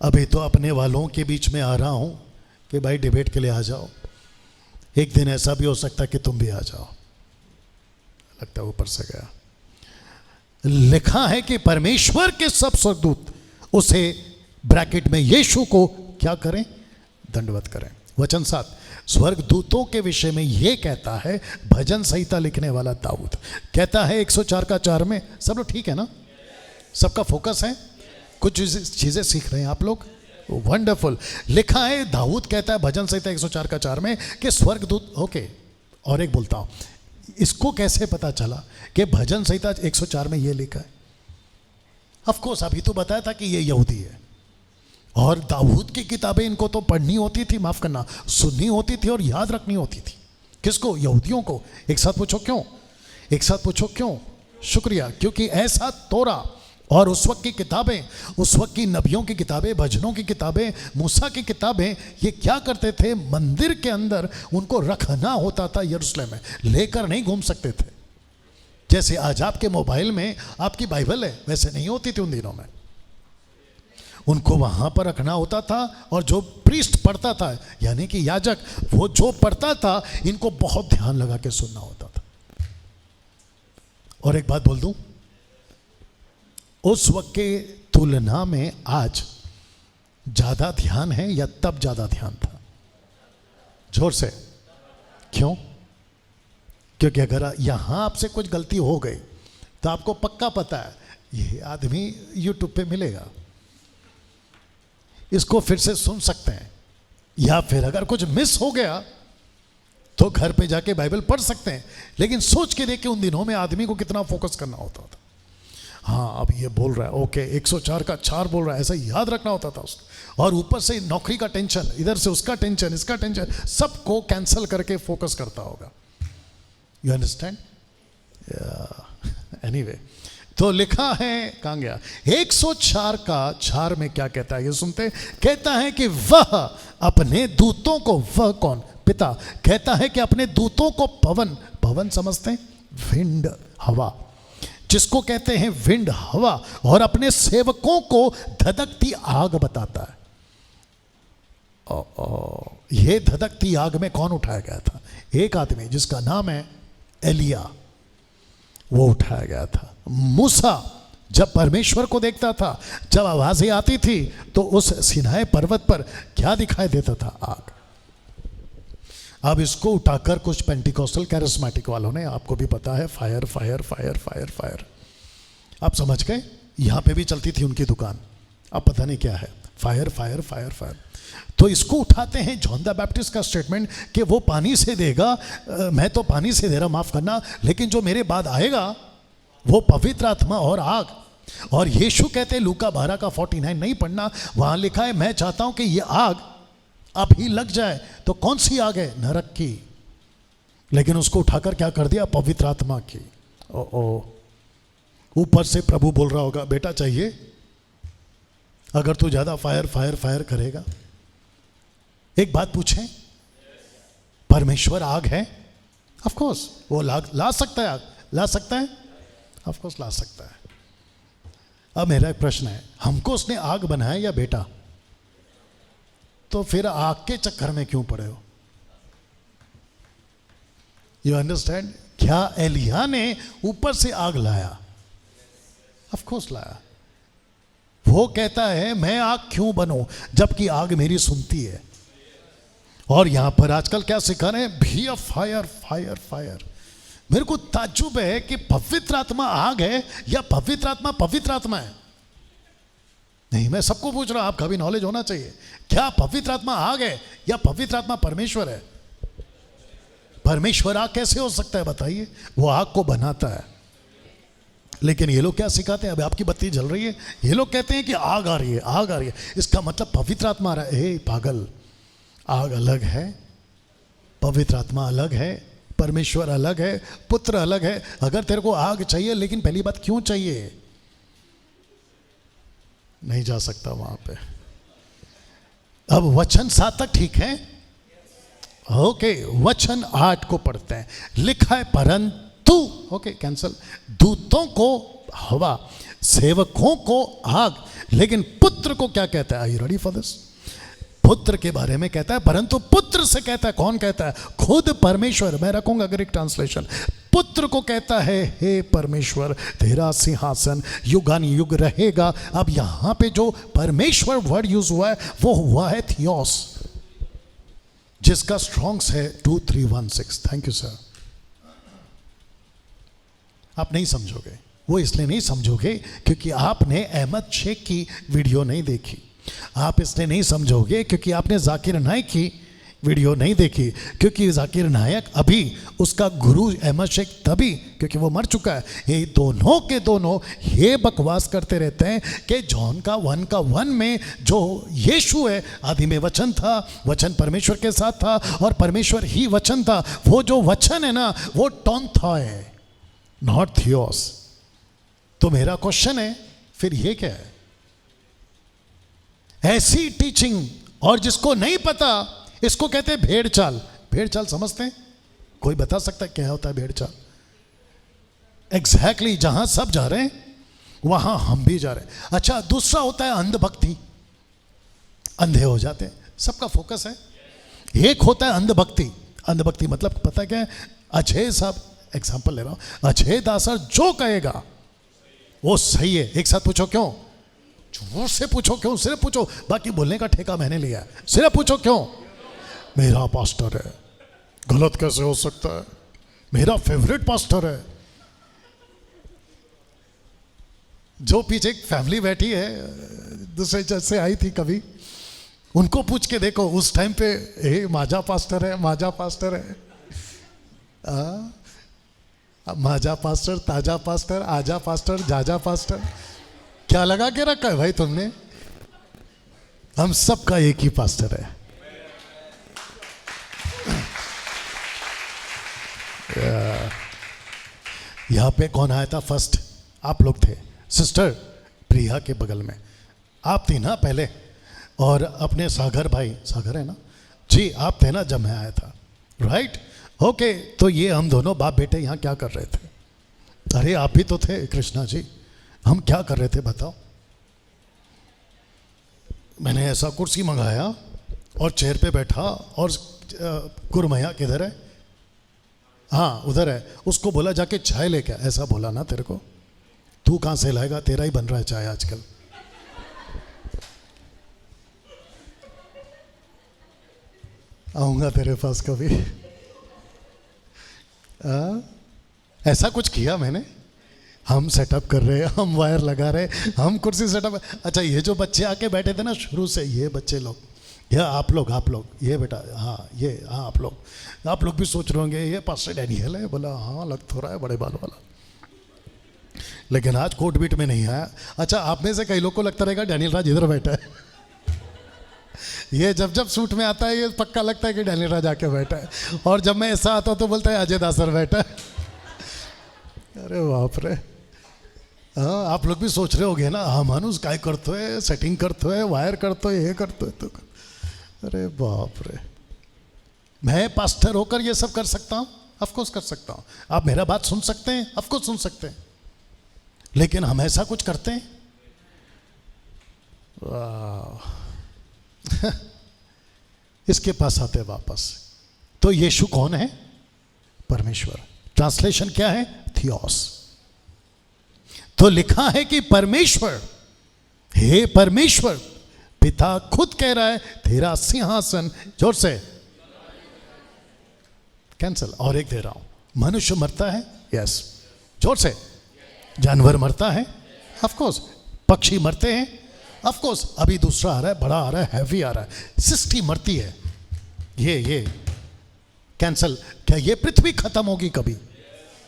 अभी तो अपने वालों के बीच में आ रहा हूं कि भाई डिबेट के लिए आ जाओ। एक दिन ऐसा भी हो सकता है कि तुम भी आ जाओ। लगता है ऊपर से गया। लिखा है कि परमेश्वर के सब स्वर्गदूत उसे, ब्रैकेट में यीशु को, क्या करें? दंडवत करें। वचन 7 स्वर्गदूतों के विषय में यह कहता है, भजन संहिता लिखने वाला दाऊद कहता है 104:4 में। सब लोग ठीक है ना? सबका फोकस है? कुछ चीजें सीख रहे हैं आप लोग? वंडरफुल। लिखा है, दाऊद कहता है भजन संहिता 104:4 में कि स्वर्गदूत, ओके, और एक बोलता हूं, इसको कैसे पता चला कि भजन संहिता 104 में यह लिखा है? ऑफ कोर्स अभी तो बताया था कि ये यहूदी है और दाऊद की किताबें इनको तो पढ़नी होती थी, माफ करना, सुननी होती थी और याद रखनी होती थी। किसको? यहूदियों को। एक साथ पूछो क्यों? एक साथ पूछो क्यों? शुक्रिया। क्योंकि ऐसा तोरा और उस वक्त की किताबें, उस वक्त की नबियों की किताबें, भजनों की किताबें, मूसा की किताबें, ये क्या करते थे? मंदिर के अंदर उनको रखना होता था यरूशलेम में, लेकर नहीं घूम सकते थे। जैसे आज आपके मोबाइल में आपकी बाइबल है, वैसे नहीं होती थी उन दिनों में। उनको वहां पर रखना होता था और जो प्रीस्ट पढ़ता था, यानी कि याजक, वो जो पढ़ता था इनको बहुत ध्यान लगा के सुनना होता था। और एक बात बोल दूं, उस वक्त के तुलना में आज ज्यादा ध्यान है या तब ज्यादा ध्यान था? जोर से। क्यों? क्योंकि अगर यहाँ आपसे कुछ गलती हो गई तो आपको पक्का पता है ये आदमी यूट्यूब पे मिलेगा, इसको फिर से सुन सकते हैं, या फिर अगर कुछ मिस हो गया तो घर पे जाके बाइबल पढ़ सकते हैं। लेकिन सोच के देखिए उन दिनों में आदमी को कितना फोकस करना होता था। हाँ अब ये बोल रहा है, ओके 104 का 4 बोल रहा है, ऐसा याद रखना होता था उसको। और ऊपर से नौकरी का टेंशन, इधर से उसका टेंशन, इसका टेंशन, सबको कैंसिल करके फोकस करता होगा। You understand? एनीवे, तो लिखा है, कहाँ गया, 104 का 4 में क्या कहता है ये सुनते। कहता है कि वह अपने दूतों को, वह कौन? पिता। कहता है कि अपने दूतों को पवन, पवन समझते हैं, विंड, हवा, जिसको कहते हैं विंड, हवा, और अपने सेवकों को धधकती आग बताता है। ये धधकती आग में कौन उठाया गया था? एक आदमी जिसका नाम है एलिया, वो उठाया गया था। मूसा जब परमेश्वर को देखता था, जब आवाजें आती थी, तो उस सिनाई पर्वत पर क्या दिखाई देता था? आग। अब इसको उठाकर कुछ पेंटिकोस्टल कैरिस्मेटिक वालों ने, आपको भी पता है, fire fire fire fire fire, आप समझ गए, यहाँ पे भी चलती थी उनकी दुकान, अब पता नहीं क्या है, फायर फायर फायर फायर। तो इसको उठाते हैं जॉन द बैप्टिस्ट का स्टेटमेंट कि वो पानी से देगा, मैं तो पानी से दे रहा, माफ करना, लेकिन जो मेरे बाद आएगा वो पवित्र आत्मा और आग। और यीशु कहते हैं, लूका 12 का 49 नहीं पढ़ना, वहां लिखा है, मैं चाहता हूं कि ये आग अभी लग जाए। तो कौन सी आग है? नरक की। लेकिन उसको उठाकर क्या कर दिया? पवित्र आत्मा की। ओ ऊपर से प्रभु बोल रहा होगा, बेटा चाहिए? अगर तू ज्यादा फायर फायर फायर करेगा। एक बात पूछें, परमेश्वर आग है? ऑफ कोर्स वो ला सकता है, आग ला सकता है, ऑफ कोर्स ला सकता है। अब मेरा एक प्रश्न है, हमको उसने आग बनाया या बेटा? तो फिर आग के चक्कर में क्यों पड़े हो? You understand? क्या एलिया ने ऊपर से आग लाया? ऑफ कोर्स लाया। वो कहता है मैं आग क्यों बनूं जबकि आग मेरी सुनती है। और यहां पर आजकल क्या सिखा रहे हैं? Be a fire fire fire. मेरे को ताज्जुब है कि पवित्र आत्मा आग है या पवित्र आत्मा पवित्र आत्मा है? नहीं, मैं सबको पूछ रहा हूं, आपका भी नॉलेज होना चाहिए। क्या पवित्र आत्मा आग है या पवित्र आत्मा परमेश्वर है? परमेश्वर आग कैसे हो सकता है बताइए? वो आग को बनाता है। लेकिन ये लोग क्या सिखाते हैं? अभी आपकी बत्ती जल रही है, ये लोग कहते हैं कि आग आ रही है, आग आ रही है, इसका मतलब पवित्र आत्मा आ रहा है। पागल, आग अलग है, पवित्र आत्मा अलग है, परमेश्वर अलग है, पुत्र अलग है। अगर तेरे को आग चाहिए, लेकिन पहली बात क्यों चाहिए? नहीं जा सकता वहां पे। अब वचन 7 तक ठीक है, ओके। वचन 8 को पढ़ते हैं। लिखा है परंतु, ओके कैंसल, दूतों को हवा, सेवकों को आग, लेकिन पुत्र को क्या कहता है? Are you ready for this? पुत्र के बारे में कहता है, परंतु पुत्र से कहता है, कौन कहता है? खुद परमेश्वर। मैं रखूंगा ग्रीक ट्रांसलेशन। पुत्र को कहता है, हे परमेश्वर तेरा सिंहासन युगान युग रहेगा। अब यहां पे जो परमेश्वर वर्ड यूज हुआ है वो हुआ है थियोस, जिसका स्ट्रॉन्ग्स है 2316। Thank you sir. आप नहीं समझोगे, वो इसलिए नहीं समझोगे क्योंकि आपने अहमद शेख की वीडियो नहीं देखी। आप इसलिए नहीं समझोगे क्योंकि आपने जाकिर नायक की वीडियो नहीं देखी, क्योंकि जाकिर नायक अभी उसका गुरु अहमद शेख तभी, क्योंकि वो मर चुका है। ये दोनों के दोनों ये बकवास करते रहते हैं कि जॉन का 1 में जो यीशु है, आदि में वचन था, वचन परमेश्वर के साथ था और परमेश्वर ही वचन था। वो जो वचन है ना, वो टोंथा है, नॉट थियोस। तो मेरा क्वेश्चन है, फिर ये क्या है? ऐसी टीचिंग, और जिसको नहीं पता इसको कहते हैं भेड़ चाल। भेड़ चाल समझते हैं? कोई बता सकता है क्या होता है भेड़ चाल? एग्जैक्टली जहां सब जा रहे हैं वहां हम भी जा रहे हैं। अच्छा, दूसरा होता है अंधभक्ति, अंधे हो जाते हैं, सबका फोकस है। एक होता है अंधभक्ति। अंधभक्ति मतलब पता क्या है? अजय साहब, एग्जाम्पल ले रहा हूं, अजय दासर जो कहेगा वो सही है। एक साथ पूछो क्यों? जोर से पूछो क्यों, सिर्फ पूछो, बाकी बोलने का ठेका मैंने लिया। सिर्फ पूछो क्यों? मेरा पास्टर है, गलत कैसे हो सकता है? मेरा फेवरेट पास्टर है। जो पीछे एक फैमिली बैठी है, दूसरे चर्च से आई थी कभी, उनको पूछ के देखो उस टाइम पे, माजा पास्टर है, माजा पास्टर है, माजा पास्टर, ताजा पास्टर, आजा पास्टर, जाजा पास्टर, क्या लगा के रखा है भाई तुमने? हम सबका एक ही पास्टर है। यहां पे कौन आया था फर्स्ट? आप लोग थे। सिस्टर प्रिया के बगल में आप थी ना पहले, और अपने सागर भाई, सागर है ना जी, आप थे ना जब मैं आया था, राइट? ओके, तो ये हम दोनों बाप बेटे यहाँ क्या कर रहे थे? अरे आप भी तो थे कृष्णा जी। हम क्या कर रहे थे बताओ? मैंने ऐसा कुर्सी मंगाया और चेयर पे बैठा, और कुरमैया किधर है? हाँ उधर है। उसको बोला जाके चाय लेके, ऐसा बोला ना तेरे को, तू कहाँ से लाएगा, तेरा ही बन रहा है चाय आजकल। आऊंगा तेरे पास कभी। ऐसा कुछ किया मैंने? हम सेटअप कर रहे हैं, हम वायर लगा रहे, हम कुर्सी सेटअप। अच्छा, ये जो बच्चे आके बैठे थे ना शुरू से, ये बच्चे लोग, या आप लोग ये बेटा, हाँ ये, हाँ आप लोग भी सोच रहे होंगे ये पास्टर डैनियल है। बोला हाँ लग तो रहा है, बड़े बाल वाला, लेकिन आज कोट बीट में नहीं आया। अच्छा, आप में से कई लोग को लगता रहेगा डैनियल राज इधर बैठा है। ये जब सूट में आता है ये पक्का लगता है कि डैनियल राज आके बैठा है, और जब मैं ऐसा आता हूँ तो बोलता है अजय दासर बैठा है। अरे बाप रे। हाँ, आप लोग भी सोच रहे होगे ना, हाँ मानुस काय करते है, सेटिंग करते है, वायर करते है, ये करते है, तो अरे बाप रे। मैं पास्टर होकर ये सब कर सकता हूँ? ऑफकोर्स कर सकता हूँ। आप मेरा बात सुन सकते हैं? ऑफकोर्स सुन सकते हैं। लेकिन हम ऐसा कुछ करते हैं? वाह। इसके पास आते वापस। तो यीशु कौन है? परमेश्वर। ट्रांसलेशन क्या है? थियोस। तो लिखा है कि परमेश्वर, हे परमेश्वर पिता खुद कह रहा है तेरा सिंहासन, जोर से, कैंसल, और एक दे रहा हूं, मनुष्य मरता है, यस, जोर से, जानवर मरता है, ऑफ कोर्स, पक्षी मरते हैं, ऑफ कोर्स, अभी दूसरा आ रहा है, बड़ा आ रहा है, हैवी आ रहा है, सृष्टि मरती है, ये कैंसल। क्या ये पृथ्वी खत्म होगी कभी?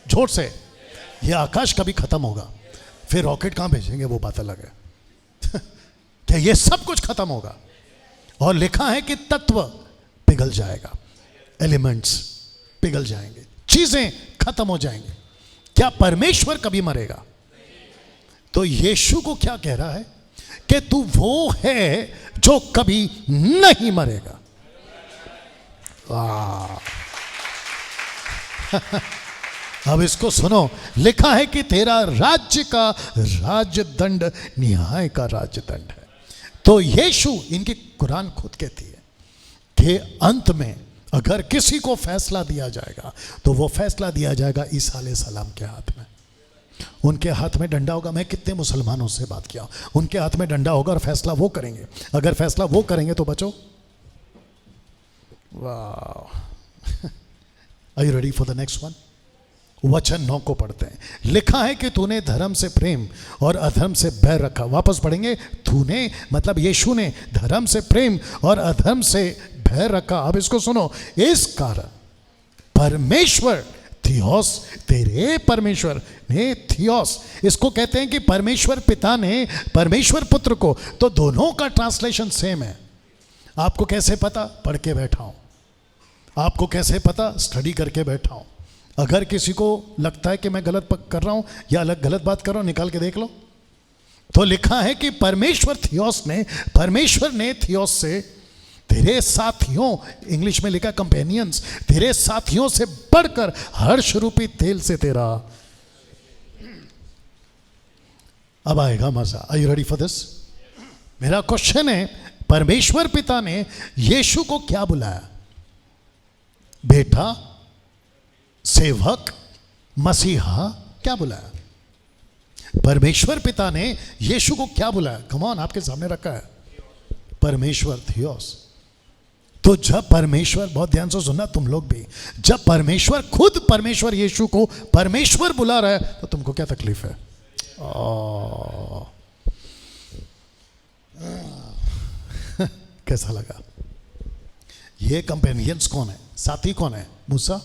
जोर से, ये आकाश कभी खत्म होगा, फिर रॉकेट कहां भेजेंगे वो बात अलग है। क्या ये सब कुछ खत्म होगा? और लिखा है कि तत्व पिघल जाएगा, एलिमेंट्स पिघल जाएंगे, चीजें खत्म हो जाएंगी। क्या परमेश्वर कभी मरेगा? तो यीशु को क्या कह रहा है कि तू वो है जो कभी नहीं मरेगा। अब इसको सुनो, लिखा है कि तेरा राज्य का राजदंड न्याय का राजदंड है। तो यीशु, इनकी कुरान खुद कहती है कि अंत में अगर किसी को फैसला दिया जाएगा तो वो फैसला दिया जाएगा ईसा अलैहिस्सलाम के हाथ में। उनके हाथ में डंडा होगा। मैं कितने मुसलमानों से बात किया, उनके हाथ में डंडा होगा और फैसला वो करेंगे। अगर फैसला वो करेंगे तो बचो। वाह। Are you ready for the next one? वचन 9 को पढ़ते हैं। लिखा है कि तूने धर्म से प्रेम और अधर्म से बैर रखा। वापस पढ़ेंगे। तूने मतलब यीशु ने धर्म से प्रेम और अधर्म से बैर रखा। अब इसको सुनो, इस कारण परमेश्वर थियोस, तेरे परमेश्वर ने थियोस, इसको कहते हैं कि परमेश्वर पिता ने परमेश्वर पुत्र को, तो दोनों का ट्रांसलेशन सेम है। आपको कैसे पता? पढ़ के बैठा हूं। आपको कैसे पता? स्टडी करके बैठा हूं। अगर किसी को लगता है कि मैं गलत कर रहा हूं या अलग गलत बात कर रहा हूं, निकाल के देख लो। तो लिखा है कि परमेश्वर ने थियोस से, तेरे साथियों, इंग्लिश में लिखा कंपेनियंस, तेरे साथियों से बढ़कर हर्ष रूपी तेल से तेरा। अब आएगा मजा। Are you ready for this? मेरा क्वेश्चन है, परमेश्वर पिता ने यीशु को क्या बुलाया? बेटा, सेवक, मसीहा, क्या बुलाया? परमेश्वर पिता ने यीशु को क्या बुलाया? कम ऑन, आपके सामने रखा है। परमेश्वर थियोस। तो जब परमेश्वर, बहुत ध्यान से सुनना तुम लोग भी, जब परमेश्वर, खुद परमेश्वर यीशु को परमेश्वर बुला रहा है तो तुमको क्या तकलीफ है? कैसा लगा? ये कंपेनियंस कौन है? साथी कौन है? मूसा।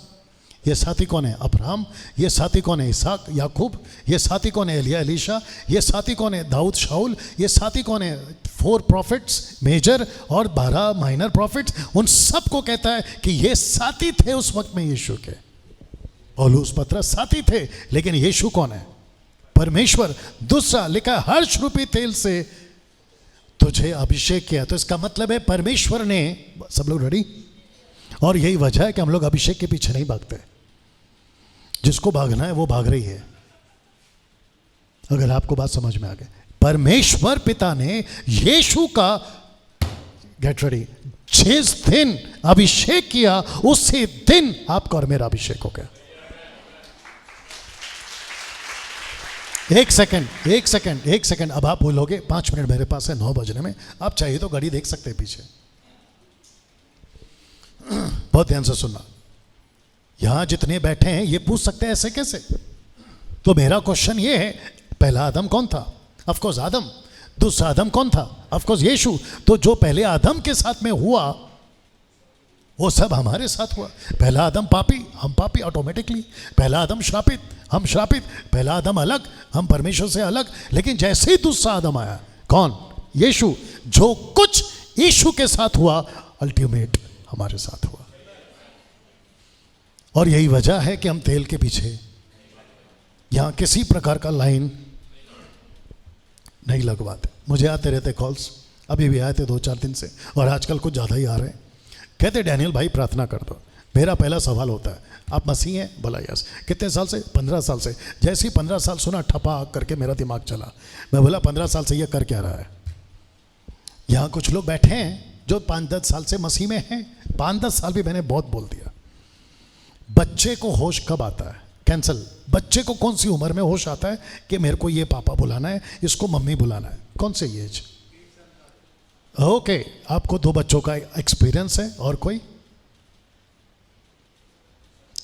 ये साथी कौन है? अब्राहम। ये साथी कौन है? इसहाक, याकूब। ये साथी कौन है? एलिया, एलीशा। ये साथी कौन है? दाऊद, शाऊल। ये साथी कौन है? 4 प्रॉफिट्स मेजर और 12 माइनर प्रॉफिट्स। उन सब को कहता है कि ये साथी थे उस वक्त में यीशु के। पौलुस, पतरस साथी थे, लेकिन यीशु कौन है? परमेश्वर। दूसरा लिखा, हर्ष रूपी तेल से तुझे अभिषेक किया। तो इसका मतलब है परमेश्वर ने, सब लोग रेडी? और यही वजह है कि हम लोग अभिषेक के पीछे नहीं भागते। जिसको भागना है वो भाग रही है। अगर आपको बात समझ में आ गई, परमेश्वर पिता ने यीशु का, गेट रेडी, जिस दिन अभिषेक किया उसी दिन आपका और मेरा अभिषेक हो गया। एक सेकंड। अब आप बोलोगे 5 मिनट मेरे पास है 9 बजने में, आप चाहिए तो घड़ी देख सकते हैं पीछे। बहुत ध्यान से सुनना, यहां जितने बैठे हैं ये पूछ सकते हैं ऐसे कैसे। तो मेरा क्वेश्चन ये है, पहला आदम कौन था? ऑफ कोर्स आदम। दूसरा आदम कौन था? ऑफ कोर्स यीशु। तो जो पहले आदम के साथ में हुआ वो सब हमारे साथ हुआ। पहला आदम पापी, हम पापी ऑटोमेटिकली। पहला आदम श्रापित, हम श्रापित। पहला आदम अलग, हम परमेश्वर से अलग। लेकिन जैसे ही दूसरा आदम आया, कौन? यीशु। जो कुछ यीशु के साथ हुआ अल्टीमेट हमारे साथ हुआ। और यही वजह है कि हम तेल के पीछे यहां किसी प्रकार का लाइन नहीं लगवाते। मुझे आते रहते कॉल्स, अभी भी आए थे 2-4 दिन से, और आजकल कुछ ज़्यादा ही आ रहे हैं। कहते डैनियल भाई प्रार्थना कर दो। मेरा पहला सवाल होता है, आप मसीह हैं? बोला यस। कितने साल से? 15 साल से। जैसे ही 15 साल सुना, ठपा करके मेरा दिमाग चला। मैं बोला 15 साल से ये कर क्या रहा है? यहाँ कुछ लोग बैठे हैं जो 5-10 साल से मसीह में हैं। 5-10 साल भी मैंने बहुत बोल दिया। बच्चे को होश कब आता है? कैंसल। बच्चे को कौन सी उम्र में होश आता है कि मेरे को ये पापा बुलाना है, इसको मम्मी बुलाना है? कौन से एज? ओके, आपको 2 बच्चों का एक्सपीरियंस है, और कोई?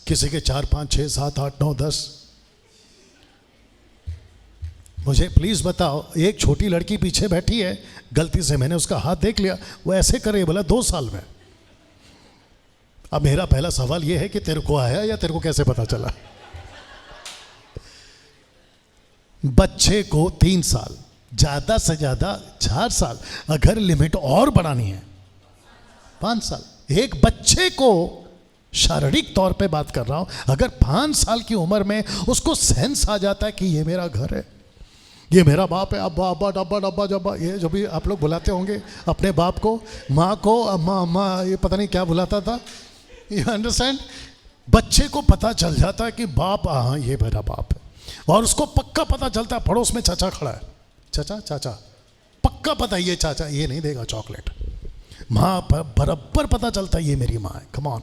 किसी के 4, 5, 6, 7, 8, 9, 10। मुझे प्लीज बताओ, एक छोटी लड़की पीछे बैठी है, गलती से मैंने उसका हाथ देख लिया, वो ऐसे करे, बोला 2 साल में। अब मेरा पहला सवाल ये है कि तेरे को आया या तेरे को कैसे पता चला? बच्चे को 3 साल, ज्यादा से ज्यादा 4 साल, अगर लिमिट और बढ़ानी है 5 साल। एक बच्चे को, शारीरिक तौर पे बात कर रहा हूं, अगर 5 साल की उम्र में उसको सेंस आ जाता है कि ये मेरा घर है, ये मेरा बाप है, अब्बा अब्बा डब्बा डब्बा जब्बा, ये जो भी आप लोग बुलाते होंगे अपने बाप को, माँ को अम्मा अम्मा, ये पता नहीं क्या बुलाता था। You understand? बच्चे को पता चल जाता है कि बाप, हाँ ये मेरा बाप है। और उसको पक्का पता चलता है, पड़ोस में चाचा खड़ा है, चाचा चाचा, पक्का पता है ये चाचा ये नहीं देगा चॉकलेट। माँ बराबर पता चलता है ये मेरी माँ है। Come on.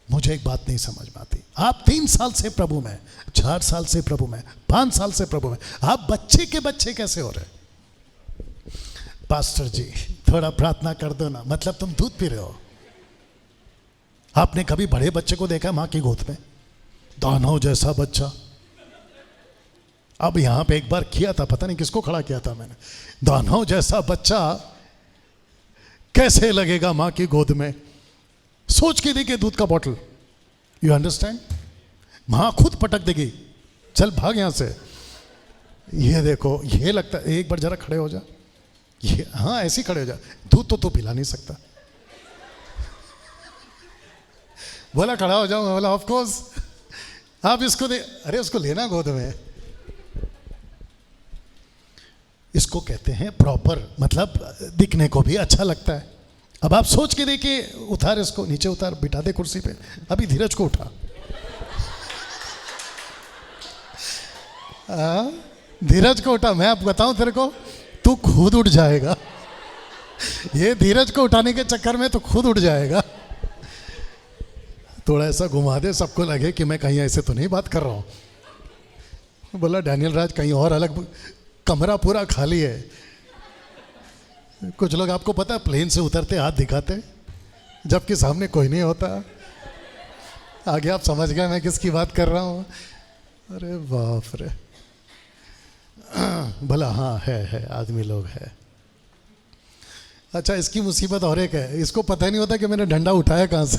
मुझे एक बात नहीं समझ में आती, आप 3 साल से प्रभु में, 4 साल से प्रभु में, 5 साल से प्रभु में, आप बच्चे के बच्चे कैसे हो रहे? पास्टर जी थोड़ा प्रार्थना कर दो ना, मतलब तुम दूध पी रहे हो। आपने कभी बड़े बच्चे को देखा मां की गोद में? दानव जैसा बच्चा। अब यहां पे एक बार किया था, पता नहीं किसको खड़ा किया था मैंने, दानव जैसा बच्चा कैसे लगेगा मां की गोद में? सोच के देखिए, दूध का बॉटल, यू अंडरस्टैंड? मां खुद पटक देगी, चल भाग यहां से। ये देखो, ये लगता है, एक बार जरा खड़े हो जा, ये हाँ ऐसे खड़े हो जा, दूध तो तू पिला नहीं सकता। बोला खड़ा हो जाओ, बोला ऑफ कोर्स। आप इसको दे, अरे उसको लेना गोद में। इसको कहते हैं प्रॉपर, मतलब दिखने को भी अच्छा लगता है। अब आप सोच के देखिए, उतार इसको, नीचे उतार, बिठा दे कुर्सी पे। अभी धीरज को उठा, धीरज को उठा, मैं आप बताऊं तेरे को, तू खुद उठ जाएगा। ये धीरज को उठाने के चक्कर में तो खुद उठ जाएगा। थोड़ा ऐसा घुमा दे, सबको लगे कि मैं कहीं ऐसे तो नहीं बात कर रहा हूं। बोला डैनियल राज कहीं और अलग, कमरा पूरा खाली है। कुछ लोग आपको पता है प्लेन से उतरते हाथ दिखाते, जबकि सामने कोई नहीं होता। आगे आप समझ गए मैं किसकी बात कर रहा हूँ। अरे बाप रे, भला हाँ है आदमी लोग है। अच्छा, इसकी मुसीबत और एक है, इसको पता ही नहीं होता कि मैंने डंडा उठाया कहाँ से।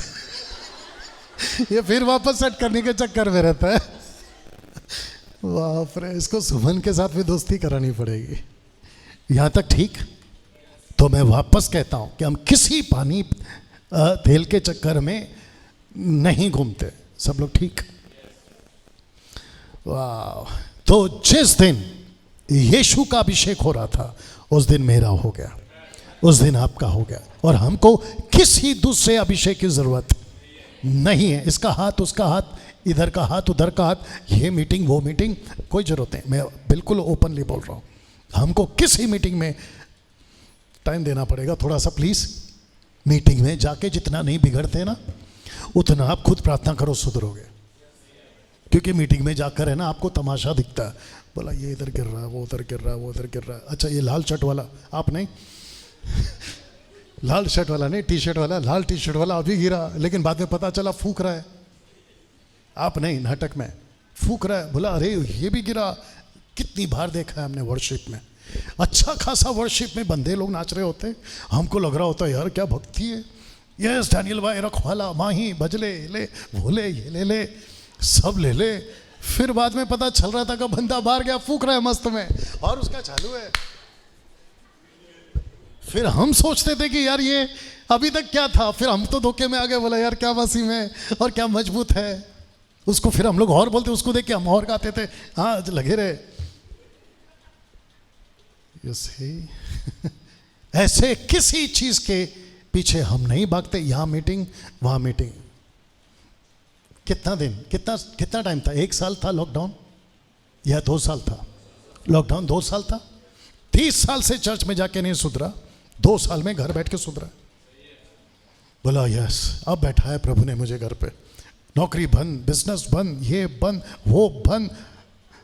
ये फिर वापस सेट करने के चक्कर में रहता है। बाप रे, इसको सुमन के साथ भी दोस्ती करानी पड़ेगी। यहाँ तक ठीक। तो मैं वापस कहता हूँ कि हम किसी पानी तेल के चक्कर में नहीं घूमते। सब लोग ठीक? वाह। तो जिस दिन यीशु का अभिषेक हो रहा था उस दिन मेरा हो गया, उस दिन आपका हो गया, और हमको किसी दूसरे अभिषेक की जरूरत नहीं है। इसका हाथ उसका हाथ, इधर का हाथ उधर का हाथ, ये मीटिंग वो मीटिंग, कोई जरूरत नहीं। मैं बिल्कुल ओपनली बोल रहा हूँ, हमको किसी मीटिंग में टाइम देना पड़ेगा थोड़ा सा प्लीज। मीटिंग में जाके जितना नहीं बिगड़ते ना, उतना आप खुद प्रार्थना करो सुधरोगे। क्योंकि मीटिंग में जाकर है ना, आपको तमाशा दिखता है, बोला ये इधर गिर रहा है, वो उधर गिर रहा है, वो उधर गिर रहा है। अच्छा, ये लाल शर्ट वाला आप नहीं, लाल शर्ट वाला नहीं, टी शर्ट वाला, लाल टी शर्ट वाला अभी गिरा, लेकिन बाद में पता चला फूक रहा है। आप नहीं, नाटक में फूक रहा है, बोला अरे ये भी गिरा। कितनी बार देखा है हमने वर्शिप में, अच्छा खासा वर्शिप में बंदे लोग नाच रहे होते, हमको लग रहा होता है यार क्या भक्ति है। यस डैनियल भाई, रखवाला, माही, बजले ले, भोले, ये ले, सब ले। फिर बाद में पता चल रहा था कि बंदा बाहर गया, फूक रहा है मस्त में, और उसका चालू है। फिर हम सोचते थे कि यार ये अभी तक क्या था, फिर हम तो धोखे में आ गए, बोला यार क्या वसीम है और क्या मजबूत है। उसको फिर हम लोग और बोलते, उसको देख के हम और गाते थे, हाँ लगे रहे। ऐसे किसी चीज के पीछे हम नहीं भागते। यहां मीटिंग, वहां मीटिंग। कितना दिन, कितना टाइम था? 1 साल था लॉकडाउन या 2 साल था? लॉकडाउन 2 साल था। 30 साल से चर्च में जाके नहीं सुधरा, 2 साल में घर बैठ के सुधरा। बोला यस, अब बैठा है प्रभु ने मुझे घर पे। नौकरी बंद, बिजनेस बंद, ये बंद, वो बंद,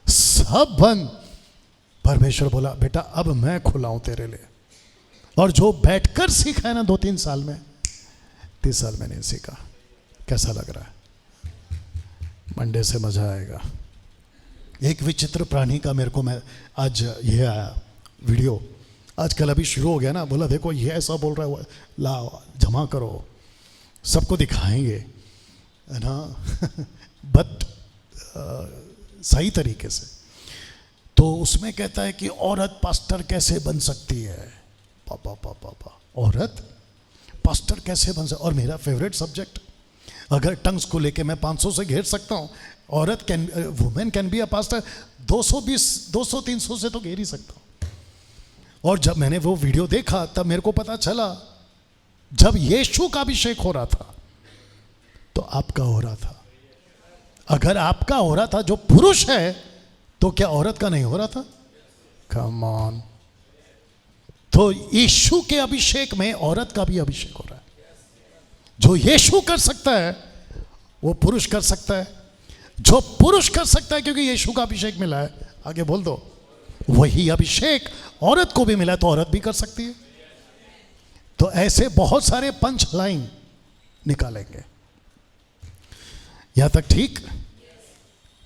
सब बंद। परमेश्वर बोला बेटा अब मैं खुला हूं तेरे लिए। और जो बैठकर सीखा है ना 2-3 साल में, 30 साल में नहीं सीखा। कैसा लग रहा है? मंडे से मजा आएगा। एक विचित्र प्राणी का मेरे को, मैं आज ये आया वीडियो, आजकल अभी शुरू हो गया ना, बोला देखो ये ऐसा बोल रहा है, लाओ जमा करो, सबको दिखाएंगे, है ना। बट सही तरीके से। तो उसमें कहता है कि औरत पास्टर कैसे बन सकती है। पापा पापा पा, औरत पास्टर कैसे बन सकती? और मेरा फेवरेट सब्जेक्ट, अगर टंग्स को लेके मैं 500 से घेर सकता हूँ, औरत can, women can be a pastor 220-200-300 से तो घेर ही सकता हूँ। और जब मैंने वो वीडियो देखा तब मेरे को पता चला, जब यीशु का अभिषेक हो रहा था तो आपका हो रहा था। अगर आपका हो रहा था, जो पुरुष है, तो क्या औरत का नहीं हो रहा था? Come on. तो यीशु के अभिषेक में औरत का भी अभिषेक हो रहा है। जो यीशु कर सकता है वो पुरुष कर सकता है। जो पुरुष कर सकता है क्योंकि यीशु का अभिषेक मिला है, आगे बोल दो, वही अभिषेक औरत को भी मिला है तो औरत भी कर सकती है। तो ऐसे बहुत सारे पंच लाइन निकालेंगे। यहां तक ठीक?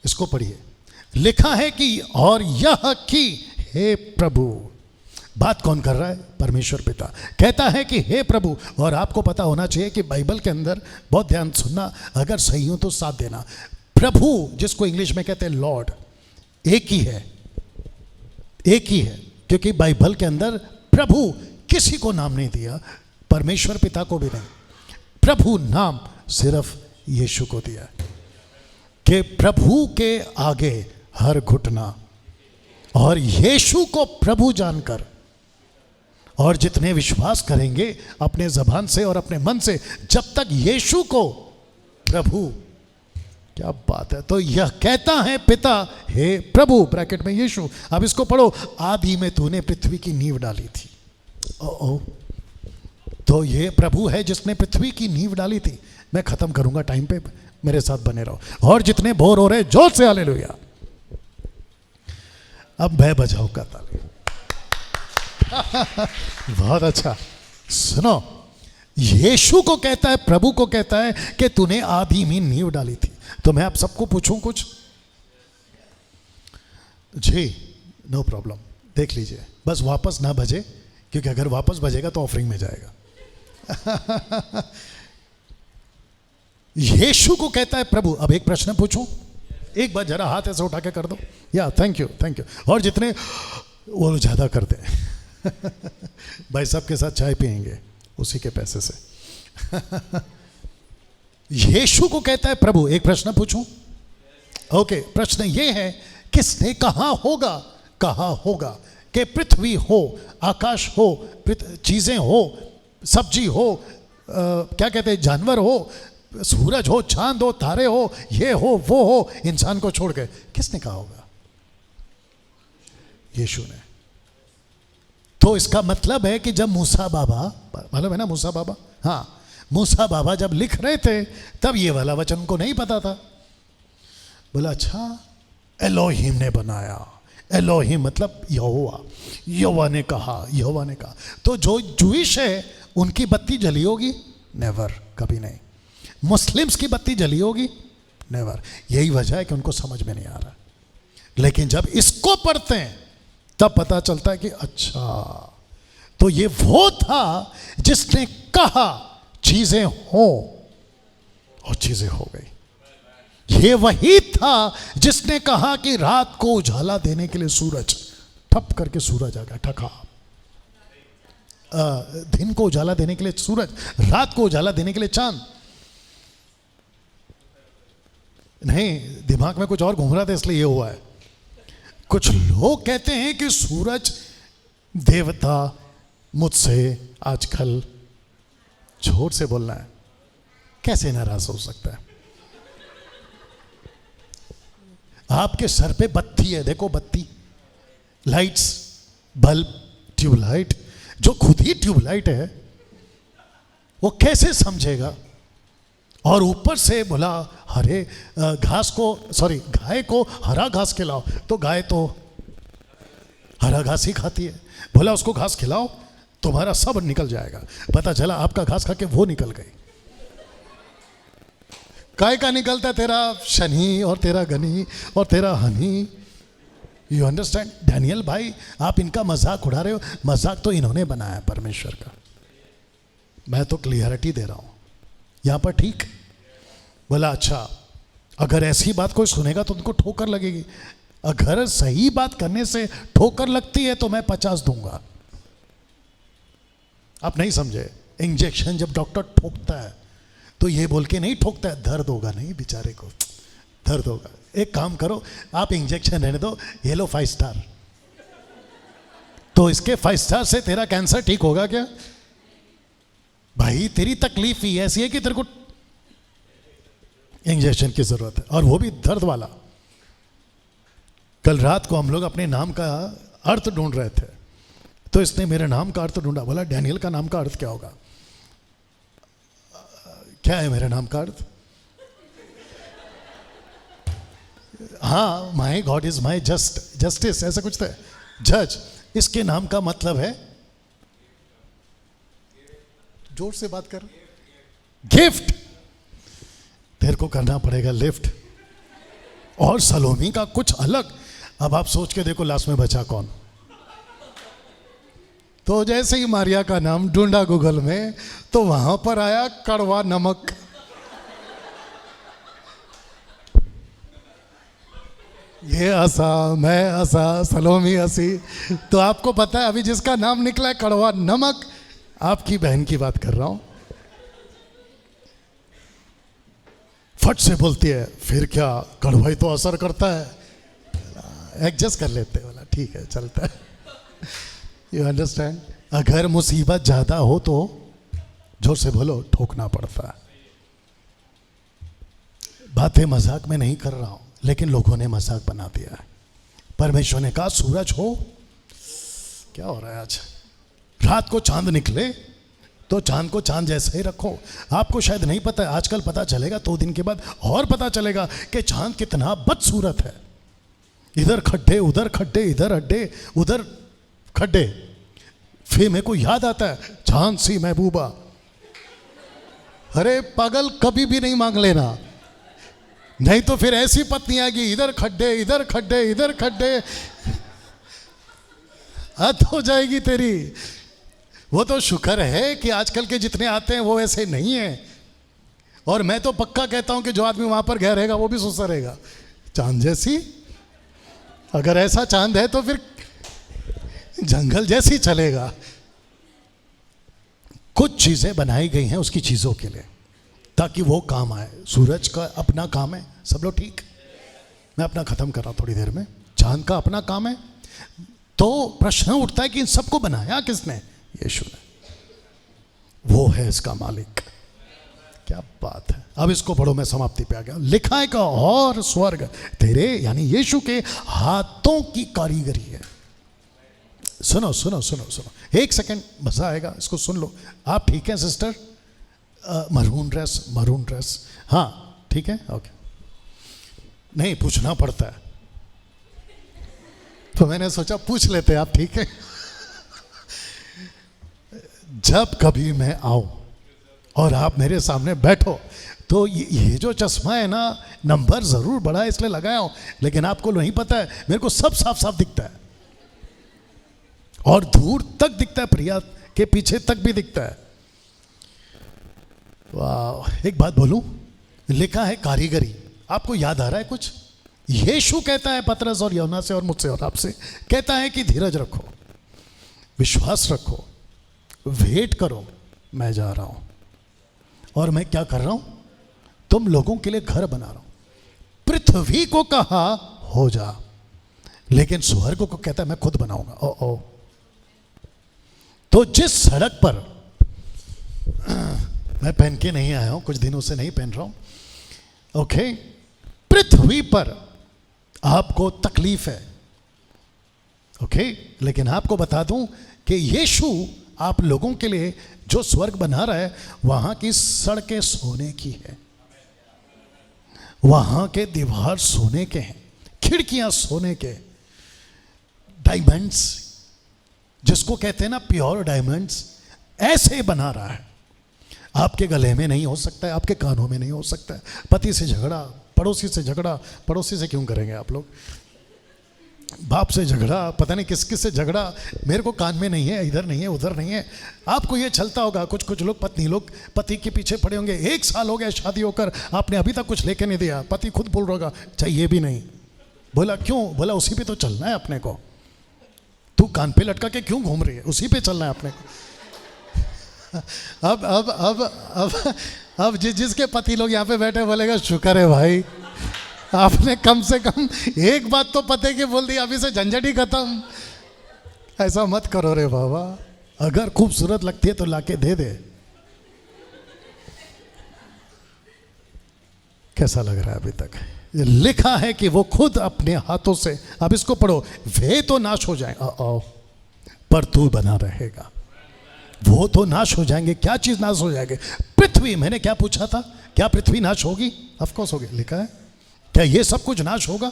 इसको पढ़िए। लिखा है कि और यह कि हे प्रभु, बात कौन कर रहा है? परमेश्वर पिता कहता है कि हे प्रभु। और आपको पता होना चाहिए कि बाइबल के अंदर, बहुत ध्यान सुनना, अगर सही हो तो साथ देना, प्रभु जिसको इंग्लिश में कहते हैं लॉर्ड, एक ही है, एक ही है। क्योंकि बाइबल के अंदर प्रभु किसी को नाम नहीं दिया, परमेश्वर पिता को भी नहीं। प्रभु नाम सिर्फ यीशु को दिया कि प्रभु के आगे हर घुटना, और यीशु को प्रभु जानकर, और जितने विश्वास करेंगे अपने जबान से और अपने मन से, जब तक यीशु को प्रभु, क्या बात है। तो यह कहता है पिता, हे प्रभु, ब्रैकेट में यीशु। अब इसको पढ़ो, आदि में तूने पृथ्वी की नींव डाली थी। ओ तो ये प्रभु है जिसने पृथ्वी की नींव डाली थी। मैं खत्म करूंगा टाइम पे, मेरे साथ बने रहो। और जितने बोर हो रहे जोर से हालेलुया। अब मैं बजाऊंगा ताली। बहुत अच्छा। सुनो, यीशु को कहता है, प्रभु को कहता है कि तूने आधी में नींव डाली थी। तो मैं आप सबको पूछूं कुछ? जी नो प्रॉब्लम, देख लीजिए, बस वापस ना बजे, क्योंकि अगर वापस बजेगा तो ऑफरिंग में जाएगा। यीशु को कहता है प्रभु। अब एक प्रश्न पूछूं, एक बार जरा हाथ ऐसे उठा के कर दो। या थैंक यू, थैंक यू। और जितने वो ज़्यादा करते हैं भाई साहब के साथ चाय पियेंगे उसी के पैसे से। यीशु को कहता है प्रभु। एक प्रश्न पूछूं? ओके, प्रश्न ये है, किसने कहा होगा, कहा होगा कि पृथ्वी हो, आकाश हो, चीजें हो, सब्जी हो, क्या कहते हैं, जानवर हो, सूरज हो, चांद हो, तारे हो, ये हो, वो हो, इंसान को छोड़ के किसने कहा होगा? यीशु ने। तो इसका मतलब है कि जब मूसा बाबा, मालूम है ना मूसा बाबा, हाँ, मूसा बाबा जब लिख रहे थे तब ये वाला वचन उनको नहीं पता था। बोला अच्छा, एलोहिम ने बनाया। एलोहिम मतलब यहोवा, यहोवा ने कहा, यहोवा ने कहा। तो जो जूइश है उनकी बत्ती जली होगी? नेवर, कभी नहीं। मुस्लिम्स की बत्ती जली होगी? नेवर। यही वजह है कि उनको समझ में नहीं आ रहा। लेकिन जब इसको पढ़ते हैं तब पता चलता है कि अच्छा, तो ये वो था जिसने कहा चीजें हो और चीजें हो गई। ये वही था जिसने कहा कि रात को उजाला देने के लिए सूरज, ठप करके सूरज आ गया, ठका। दिन को उजाला देने के लिए सूरज, रात को उजाला देने के लिए चांद। नहीं, दिमाग में कुछ और घूम रहा था इसलिए ये हुआ है। कुछ लोग कहते हैं कि सूरज देवता मुझसे आजकल, जोर से बोलना है, कैसे नाराज हो सकता है? आपके सर पे बत्ती है, देखो बत्ती, लाइट्स, बल्ब, ट्यूबलाइट, जो खुद ही ट्यूबलाइट है वो कैसे समझेगा? और ऊपर से बोला हरे घास को, सॉरी, गाय को हरा घास खिलाओ, तो गाय तो हरा घास ही खाती है। बोला उसको घास खिलाओ, तुम्हारा सब निकल जाएगा। पता चला आपका घास खा के वो निकल गई। काय का निकलता? तेरा शनि और तेरा गनी और तेरा हनी। You understand? डैनियल भाई, आप इनका मजाक उड़ा रहे हो। मजाक तो इन्होंने बनाया, परमेश्वर का। मैं तो क्लियरिटी दे रहा हूं यहां पर, ठीक? बोला अच्छा, अगर ऐसी बात कोई सुनेगा तो उनको ठोकर लगेगी। अगर सही बात करने से ठोकर लगती है तो मैं 50 दूंगा। आप नहीं समझे। इंजेक्शन जब डॉक्टर ठोकता है तो ये बोल के नहीं ठोकता है दर्द होगा, नहीं, बेचारे को दर्द होगा। एक काम करो, आप इंजेक्शन रहने दो, ये लो 5 स्टार। तो इसके 5 स्टार से तेरा कैंसर ठीक होगा क्या? भाई तेरी तकलीफ ही ऐसी है कि तेरे को इंजेक्शन की जरूरत है, और वो भी दर्द वाला। कल रात को हम लोग अपने नाम का अर्थ ढूंढ रहे थे, तो इसने मेरे नाम का अर्थ ढूंढा। बोला डैनियल का नाम का अर्थ क्या होगा? क्या है मेरे नाम का अर्थ? हाँ, माई गॉड इज माई जस्टिस, ऐसा कुछ था, जज। इसके नाम का मतलब है, जोर से बात कर, गिफ्ट। तेरे को करना पड़ेगा लिफ्ट। और सलोमी का कुछ अलग। अब आप सोच के देखो लास्ट में बचा कौन? तो जैसे ही मारिया का नाम ढूंढा गूगल में तो वहां पर आया कड़वा नमक। ये हंसा, मैं हंसा, सलोमी हंसी। तो आपको पता है अभी जिसका नाम निकला है कड़वा नमक, आपकी बहन की बात कर रहा हूं। फट से बोलती है, फिर क्या, कड़वाई तो असर करता है, एडजस्ट कर लेते हैं। बोला ठीक है, चलता है। You understand? अगर मुसीबत ज्यादा हो तो जोर से बोलो, ठोकना पड़ता है। बातें मजाक में नहीं कर रहा हूं, लेकिन लोगों ने मजाक बना दिया है। परमेश्वर ने कहा सूरज हो। क्या हो रहा है आज? रात को चांद निकले तो चांद को चांद जैसे ही रखो। आपको शायद नहीं पता है, आजकल पता चलेगा, 2 दिन के बाद और पता चलेगा कि चांद कितना बदसूरत है। इधर खड्डे, उधर खड्डे, इधर अड्डे, उधर खड्डे। फिर मेरे को याद आता है चांद सी महबूबा, अरे पागल, कभी भी नहीं मांग लेना, नहीं तो फिर ऐसी पत्नी आएगी, इधर खड्डे इधर खड्डे इधर खड्डे, हद हो जाएगी तेरी। वो तो शुक्र है कि आजकल के जितने आते हैं वो ऐसे नहीं है। और मैं तो पक्का कहता हूं कि जो आदमी वहां पर गया रहेगा वो भी सुस्त रहेगा, चांद जैसी। अगर ऐसा चांद है तो फिर जंगल जैसी चलेगा। कुछ चीजें बनाई गई हैं उसकी चीजों के लिए ताकि वो काम आए। सूरज का अपना काम है, सब लोग ठीक, मैं अपना खत्म कर रहा हूं थोड़ी देर में। चांद का अपना काम है। तो प्रश्न उठता है कि इन सबको बनाया किसने? यीशु ने। वो है इसका मालिक। क्या बात है। अब इसको पढ़ो, मैं समाप्ति पे आ गया। लिखा है का और स्वर्ग तेरे यानी यीशु के हाथों की कारीगरी है। सुनो सुनो सुनो सुनो, एक सेकंड, मजा आएगा, इसको सुन लो। आप ठीक है सिस्टर? मरून ड्रेस, हाँ ठीक है, ओके। नहीं पूछना पड़ता है तो मैंने सोचा पूछ लेते, आप ठीक है? जब कभी मैं आऊं और आप मेरे सामने बैठो तो ये जो चश्मा है ना, नंबर जरूर बड़ा है इसलिए लगाया हूं, लेकिन आपको नहीं पता है मेरे को सब साफ साफ दिखता है और दूर तक दिखता है, प्रिया के पीछे तक भी दिखता है। वाह। एक बात बोलूं, लिखा है कारीगरी, आपको याद आ रहा है कुछ? यीशु कहता है पतरस और यूहन्ना से और मुझसे और आपसे, कहता है कि धीरज रखो, विश्वास रखो, वेट करो, मैं जा रहा हूं। और मैं क्या कर रहा हूं? तुम लोगों के लिए घर बना रहा हूं। पृथ्वी को कहा हो जा, लेकिन स्वर्ग को कहता है मैं खुद बनाऊंगा। ओ तो जिस सड़क पर मैं पहन के नहीं आया हूं, कुछ दिनों से नहीं पहन रहा हूं, ओके, पृथ्वी पर आपको तकलीफ है, ओके, लेकिन आपको बता दूं कि यीशु आप लोगों के लिए जो स्वर्ग बना रहा है, वहां की सड़कें सोने की है, वहां के दीवार सोने के हैं, खिड़कियां सोने के, डायमंड्स जिसको कहते हैं ना प्योर डायमंड्स, ऐसे बना रहा है। आपके गले में नहीं हो सकता है, आपके कानों में नहीं हो सकता है। पति से झगड़ा, पड़ोसी से झगड़ा, पड़ोसी से क्यों करेंगे आप लोग, बाप से झगड़ा, पता नहीं किस किस से झगड़ा, मेरे को कान में नहीं है, इधर नहीं है, उधर नहीं है। आपको ये चलता होगा, कुछ कुछ लोग पत्नी लोग पति के पीछे पड़े होंगे, 1 साल हो गया शादी होकर, आपने अभी तक कुछ लेके नहीं दिया, पति खुद बोल रहा होगा चाहिए भी नहीं। बोला क्यों? बोला उसी पे तो चलना है अपने को, तू कान पे लटका के क्यों घूम रही है, उसी पे चलना है अपने को। अब जिसके पति लोग यहाँ पे बैठे बोलेगा शुक्र है भाई, आपने कम से कम एक बात तो पते की बोल दी, अभी से झंझट ही खत्म। ऐसा मत करो रे बाबा, अगर खूबसूरत लगती है तो लाके दे दे। कैसा लग रहा है अभी तक? लिखा है कि वो खुद अपने हाथों से, अब इसको पढ़ो, वे तो नाश हो जाए पर तू बना रहेगा। वो तो नाश हो जाएंगे, क्या चीज नाश हो जाएंगे? पृथ्वी। मैंने क्या पूछा था, क्या पृथ्वी नाश होगी? ऑफ कोर्स होगी, लिखा है। क्या ये सब कुछ नाश होगा?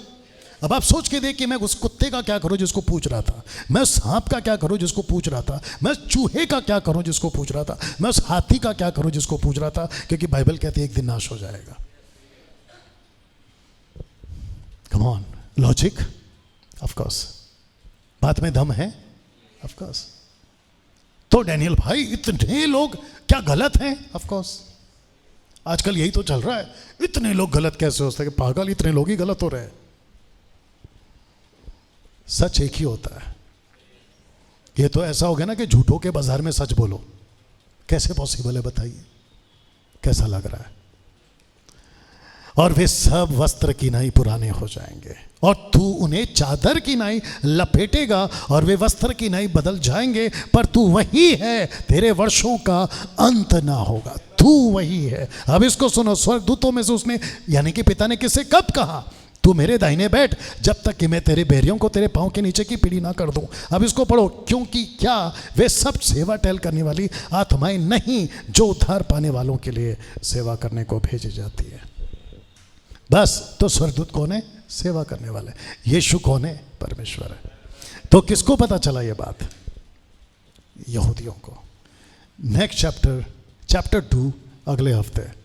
अब आप सोच के देखिए, मैं उस कुत्ते का क्या करूं जिसको पूछ रहा था, मैं सांप का क्या करूं जिसको पूछ रहा था, मैं चूहे का क्या करूं जिसको पूछ रहा था, मैं उस हाथी का क्या करूं जिसको पूछ रहा था, क्योंकि बाइबल कहती है एक दिन नाश हो जाएगा। Come on, logic, of course, बात में दम है, ऑफ कोर्स। तो डैनियल भाई इतने लोग क्या गलत हैं? ऑफ कोर्स, आजकल यही तो चल रहा है, इतने लोग गलत कैसे हो सकते? पागल, इतने लोग ही गलत हो रहे हैं। सच एक ही होता है। ये तो ऐसा हो गया ना कि झूठों के बाजार में सच बोलो, कैसे पॉसिबल है बताइए? कैसा लग रहा है? और वे सब वस्त्र की नाई पुराने हो जाएंगे और तू उन्हें चादर की नाई लपेटेगा और वे वस्त्र की नाई बदल जाएंगे, पर तू वही है, तेरे वर्षों का अंत ना होगा, तू वही है। अब इसको सुनो, स्वर्गदूतों में से उसने यानी कि पिता ने किससे कब कहा, तू मेरे दाहिने बैठ जब तक कि मैं तेरे बैरियों को तेरे पांव के नीचे की पीढ़ी ना कर दूं। अब इसको पढ़ो, क्योंकि क्या वे सब सेवा टहल करने वाली आत्माएं नहीं जो उद्धार पाने वालों के लिए सेवा करने को भेजी जाती है। बस, तो स्वर्गदूत कौन है? सेवा करने वाले। यीशु कौन है? परमेश्वर है। तो किसको पता चला ये बात? यहूदियों को। नेक्स्ट चैप्टर 2 अगले हफ्ते।